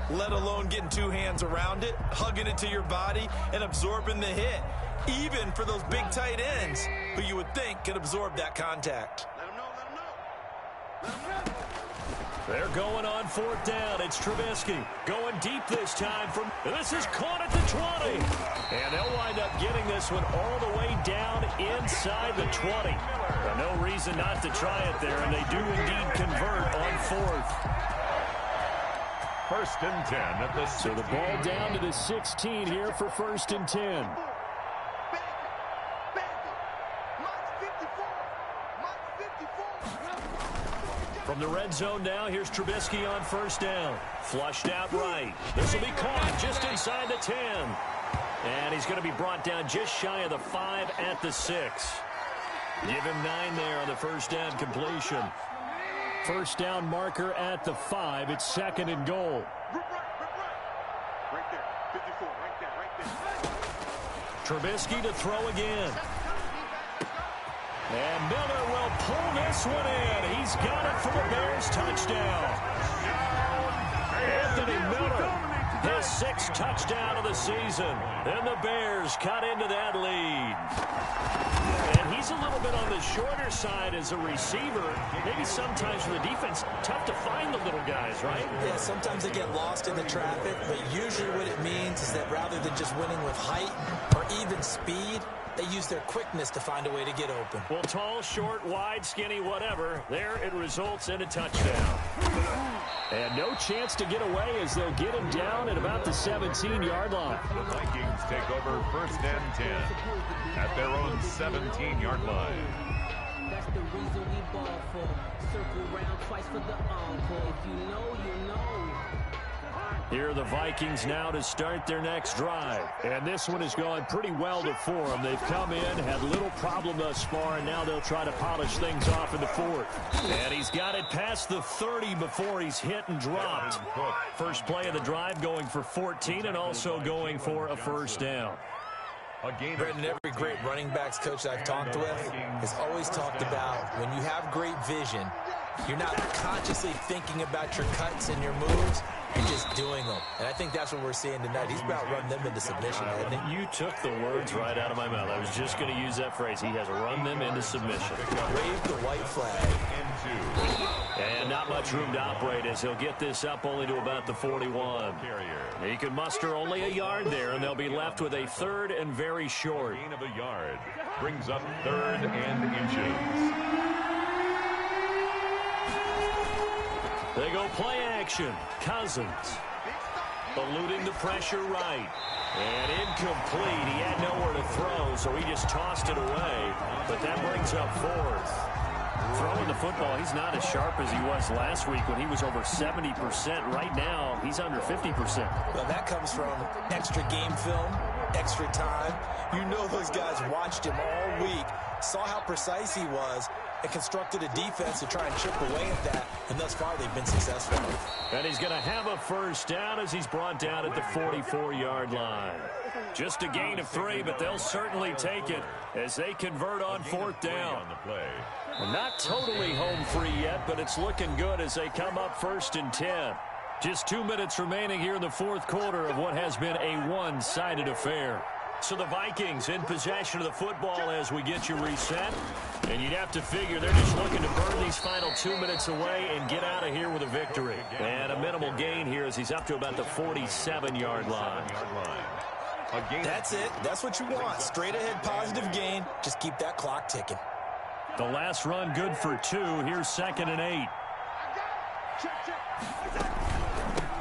F: let alone getting 2 hands around it, hugging it to your body, and absorbing the hit. Even for those big tight ends who you would think could absorb that contact.
C: They're going on 4th down. It's Trubisky going deep this time. This is caught at the 20. And they'll wind up getting this one all the way down inside the 20. But no reason not to try it there, and they do indeed convert on 4th.
E: 1st and 10 at the 16.
C: So the ball down to the 16 here for 1st and 10. From the red zone now, here's Trubisky on 1st down. Flushed out right. This will be caught just inside the 10. And he's going to be brought down just shy of the 5 at the 6. Give him 9 there on the 1st down completion. 1st down marker at the 5. It's 2nd and goal.
E: Right there. 54, right there.
C: Trubisky to throw again. And Miller will pull this one in. He's got it for the Bears touchdown. Anthony Miller, his 6th touchdown of the season. And the Bears cut into that lead. And he's a little bit on the shorter side as a receiver. Maybe sometimes for the defense, tough to find the little guys, right?
F: Yeah, sometimes they get lost in the traffic, but usually what it means is that rather than just winning with height or even speed, they use their quickness to find a way to get open.
C: Well, tall, short, wide, skinny, whatever. There it results in a touchdown. And no chance to get away as they'll get him down at about the 17-yard line.
E: The Vikings take over 1st and 10 at their own 17-yard line.
H: That's the reason we ball for. Circle round twice for the encore. If you know, you know.
C: Here are the Vikings now to start their next drive. And this one has gone pretty well for them. They've come in, had little problem thus far, and now they'll try to polish things off in the 4th. And he's got it past the 30 before he's hit and dropped. First play of the drive going for 14 and also going for a 1st down.
F: Brendan, every great running backs coach I've talked with has always talked about when you have great vision, you're not consciously thinking about your cuts and your moves. You're just doing them. And I think that's what we're seeing tonight. He's about running them into submission, hasn't he?
C: You took the words right out of my mouth. I was just going to use that phrase. He has run them into submission.
F: Wave the white flag.
C: And not much room to operate as he'll get this up only to about the 41. He can muster only a yard there, and they'll be left with a 3rd and very short.
E: Gain of a yard brings up 3rd and inches.
C: They go play action. Cousins eluding the pressure right. And incomplete. He had nowhere to throw, so he just tossed it away. But that brings up 4th. Throwing the football, he's not as sharp as he was last week when he was over 70%. Right now, he's under 50%.
F: Well, that comes from extra game film, extra time. You know those guys watched him all week, saw how precise he was, and constructed a defense to try and chip away at that, and thus far they've been successful.
C: And he's going to have a 1st down as he's brought down at the 44-yard line. Just a gain of 3, but they'll certainly take it as they convert on 4th down. Not totally home free yet, but it's looking good as they come up 1st and 10. Just 2 minutes remaining here in the 4th quarter of what has been a one-sided affair. So the Vikings in possession of the football as we get you reset. And you'd have to figure they're just looking to burn these final 2 minutes away and get out of here with a victory. And a minimal gain here as he's up to about the 47-yard line.
F: That's it. That's what you want. Straight ahead positive gain. Just keep that clock ticking.
C: The last run good for 2. Here's 2nd and 8.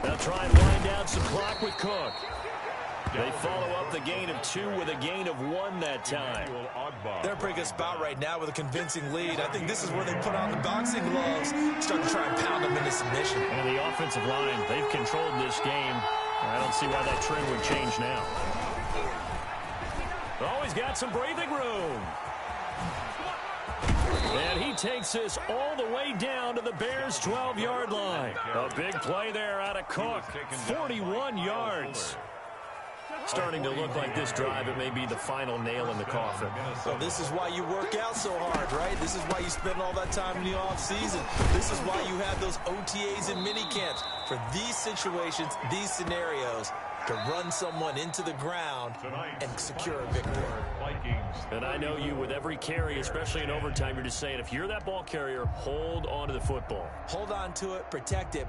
C: They'll try and wind down some clock with Cook. They follow up the gain of 2 with a gain of 1 that time.
F: They're in a pretty good spot right now with a convincing lead. I think this is where they put on the boxing gloves, start to try and pound them into submission.
C: And the offensive line, they've controlled this game. I don't see why that trend would change now. Oh, he's got some breathing room. And he takes this all the way down to the Bears' 12-yard line. A big play there out of Cook. 41 yards. Starting to look like this drive, it may be the final nail in the coffin.
F: Well, this is why you work out so hard, right? This is why you spend all that time in the offseason. This is why you have those OTAs and minicamps. For these situations, these scenarios, to run someone into the ground and secure a victory.
C: And I know you, with every carry, especially in overtime, you're just saying, if you're that ball carrier, hold on to the football.
F: Hold on to it, protect it.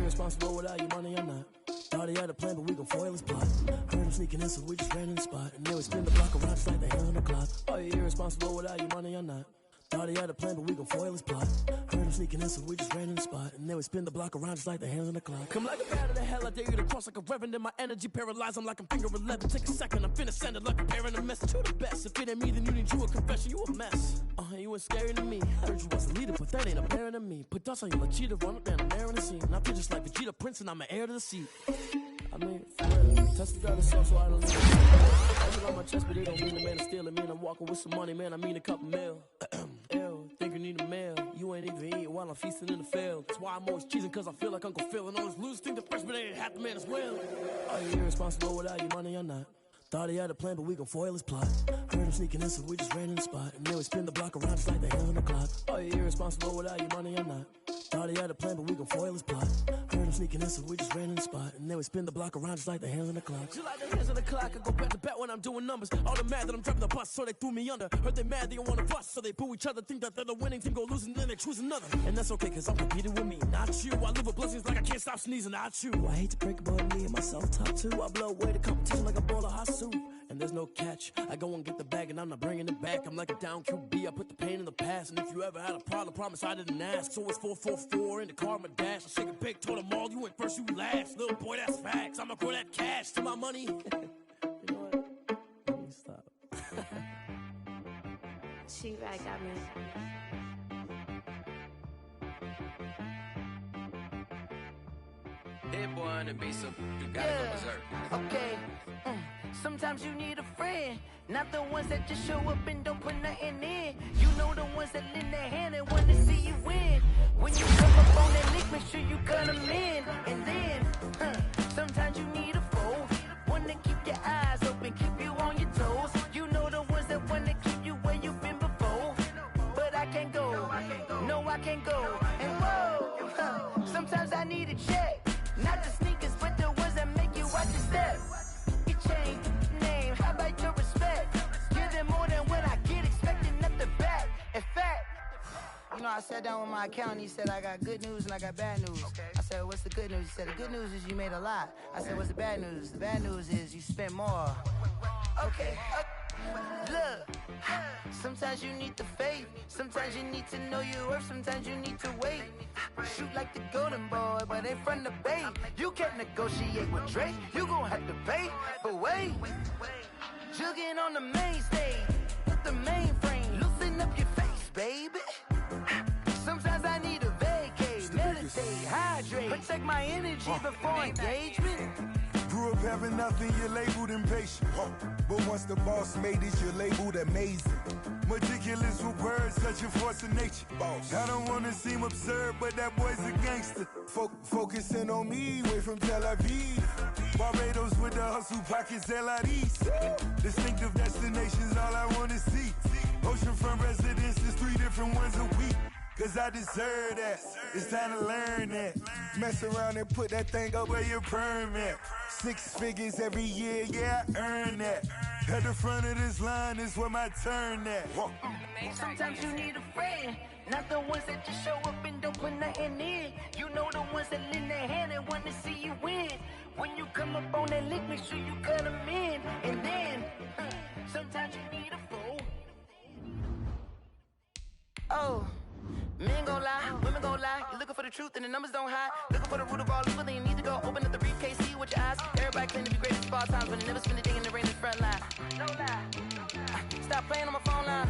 I: Responsible without your money or not. Thought he had a plan, but we gon' foil his plot. Heard him sneaking in, so we just ran in the spot. And then we spin the block around just like the hand on the clock. Are you irresponsible without your money or not? Thought he had a plan, but we gon' foil his plot. Heard him sneaking in, so we just ran in the spot. And then we spin the block around just like the hands on the clock. Come like a bat of the hell, I dare you to cross like a reverend. In my energy paralyzed, I'm like I'm finger 11. Take a second, I'm finna send it like a parent a message to the best. If it ain't me, then you need you a confession, you a mess. You ain't scary to me. Heard you was a leader, but that ain't apparent to me. Put dust on you like cheetah, run up down the air in the scene. I feel just like Vegeta Prince, and I'm an heir to the seat. I mean, for real, touch the driver's self, so I don't need it. I put on my chest, but it don't mean the man is stealing. Man, I'm walking with some money, man, I mean a couple mil. Ew, think you need a meal. You ain't even eating while I'm feasting in the field. That's why I'm always cheesing, cause I feel like Uncle Phil. And all those losers think the freshman ain't half the man as well. Are you irresponsible without your money or not? Thought he had a plan, but we gon' foil his plot. Heard him sneaking in, so we just ran in the spot. And then we spin the block around just like the hands on the clock. Are you irresponsible without your money or not? Thought he had a plan, but we gon' foil his plot. Heard him sneaking in, so we just ran in the spot. And then we spin the block around just like the hands on the clock. Just like the hands on the clock, I go back to back when I'm doing numbers. All the mad that I'm driving the bus, so they threw me under. Heard they mad, they don't wanna bust, so they boo each other. Think that they're the winning team, go losing, then they choose another. And that's okay, cause I'm competing with me, not you. I live with blessings like I can't stop sneezing, not you. I hate to break about me and myself top two. I blow away the competition like a bowl of hot soup. And there's no catch. I go and get the bag and I'm not bringing it back. I'm like a down QB, I put the pain in the past. And if you ever had a problem, promise I didn't ask. So it's 444 in the car, my dash. I shake a big, told them all, you went first, you last. Little boy, that's facts. I'ma grow that cash to my money. You know what? Let me stop.
J: She right got me.
K: Hit boy on the beat, so you gotta go berserk.
G: Okay. Sometimes you need a friend, not the ones that just show up and don't put nothing in. You know the ones that lend their hand and want to see you win. When you come up on that lick, make sure you cut them in. And then, sometimes you need a foe, one to keep your eyes open, keep you on your toes. You know the ones that want to keep you where you've been before. But I can't go, no I can't go. And whoa, sometimes I need a check, not the sneakers, but the ones that make you watch your step. Change name, how about your respect? Give them more than what I get, expecting nothing back. In fact, you know, I sat down with my accountant, he said I got good news and I got bad news. I said, what's the good news? He said, the good news is you made a lot. I said, what's the bad news? The bad news is you spent more. Okay, look, sometimes you need the faith, sometimes you need to know your worth, sometimes you need to wait. Shoot like the golden boy, but ain't from the bay. You can't negotiate with Drake, you gon' have to pay. But wait, jugging on the main stage, with the mainframe, loosen up your face, baby. Sometimes I need a vacate, meditate, hydrate, protect my energy before engagement.
L: Grew up having nothing, you're labeled impatient. But once the boss made it, you're labeled amazing. Meticulous with words, such a force of nature. I don't wanna seem absurd, but that boy's a gangster. Focusing on me, way from Tel Aviv. Barbados with the hustle pockets, LIDs. Distinctive destinations, all I wanna see. Oceanfront residences, 3 different ones a week. cause I deserve that. It's time to learn that. Mess around and put that thing up where your permit. 6 figures every year, yeah, I earn that. At the front of this line is where my turn at.
G: Sometimes you need a friend, not the ones that just show up and don't put nothing in. You know the ones that lend their hand and want to see you win. When you come up on that lick, make sure you cut them in. And then, sometimes you need a fool. Oh, men gon' lie, women gon' lie. You're looking for the truth and the numbers don't hide. Looking for the root of all evil, then you need to go open up the briefcase, see with your eyes. Everybody claim to be greatest of all times, but they never spend a day in the rain in the front line. No lie. Stop playing on my phone line.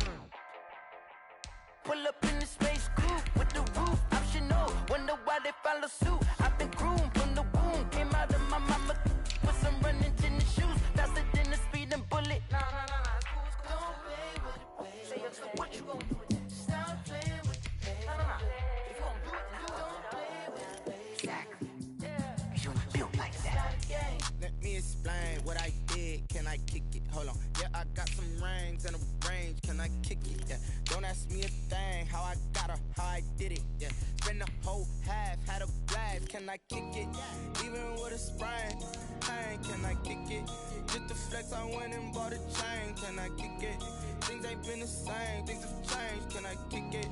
G: Pull up in the space coupe with the roof optional. Wonder why they follow suit. I've been groomed from the womb. Came out of my mama with some running tennis shoes. Faster than the speeding bullet. Nah. Don't play with it, baby. Say what you gon' do with that? Stop playing with it, baby. Nah. If you gon' do it, you don't play with it, baby. Exactly. Yeah. You built like that.
J: Let me explain what I did. Can I kick it? Hold on. Yeah, I got some rings and a range. Can I kick it? Yeah. Don't ask me a thing. How I got her, how I did it. Yeah. Spend the whole half, had a blast. Can I kick it? Even with a sprain. Pain, can I kick it? Just the flex, I went and bought a chain. Can I kick it? Things ain't been the same. Things have changed. Can I kick it?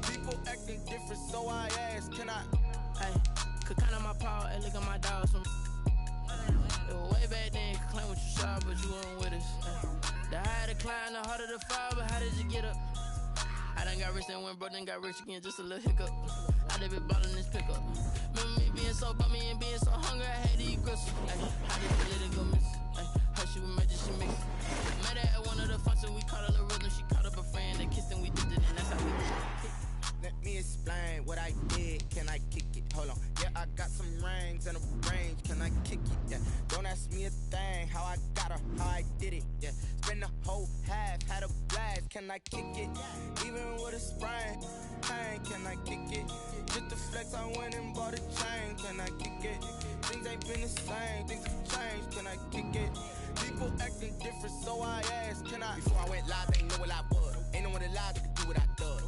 J: People acting different, so I ask. Can I?
M: Hey, could count on my power and look at my dogs from. It was way back then, could claim what you saw, but you weren't with us. The higher the climb, the harder the fall, but how did you get up? I done got rich and went broke, then got rich again, just a little hiccup. I done been ballin' this pickup. Remember me being so bummy and being so hungry, I had to eat gristle. I just let it go miss. Her she was magic, she mixed. Met her at one of the functions, we caught a little rhythm. She caught up a friend, they kissed and we did it, and that's how we did it.
J: Let me explain what I did. Can I kick it? Hold on. Yeah, I got some rings and a range. Can I kick it? Yeah. Don't ask me a thing. How I got her, how I did it. Yeah. Spend the whole half, had a blast. Can I kick it? Even with a sprain. Pain, can I kick it? Just the flex, I went and bought a chain. Can I kick it? Things ain't been the same. Things have changed. Can I kick it? People acting different, so I asked. Can I? Before I went live, they ain't know what I was. Ain't no one alive that could do what I does.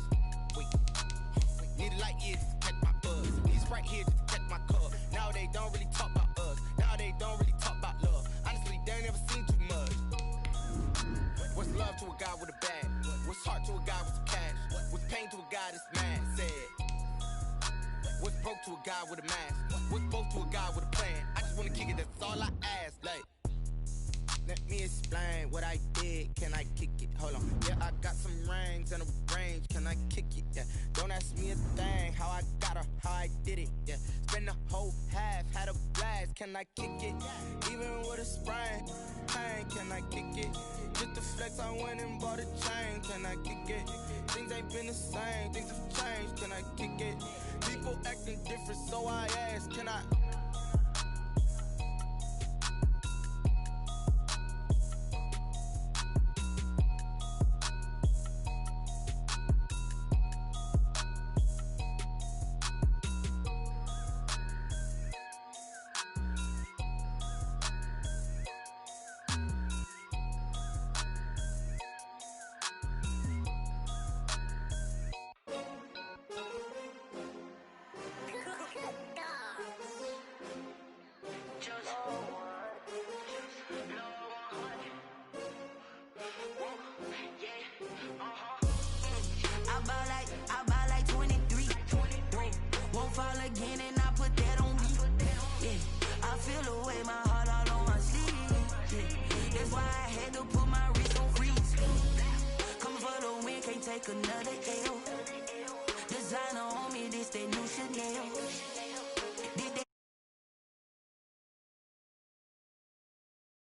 J: Need a light years to catch my buzz. He's right here just to catch my cup. Now they don't really talk about us. Now they don't really talk about love. Honestly, they ain't never seen too much. What's love to a guy with a bag? What's heart to a guy with some cash? What's pain to a guy that's mad? Said. What's broke to a guy with a mask? What's both to a guy with a plan? I just wanna kick it, that's all I ask. Like, let me explain what I did. Can I kick it? Hold on. Yeah, I got some rings and a range. Can I kick it? Yeah. Don't ask me a thing. How I got her, how I did it. Yeah. Spend the whole half, had a blast. Can I kick it? Even with a sprain. Pain, can I kick it? Just the flex, I went and bought a chain. Can I kick it? Things ain't been the same. Things have changed. Can I kick it? People acting different, so I ask. Can I?
G: Fall again and I put that on me. Yeah, I feel the way, my heart all on my sleeve. Yeah, that's why I had to put my wrist on freeze. Coming for the win, can't take another L. Designer on me, this that new Chanel.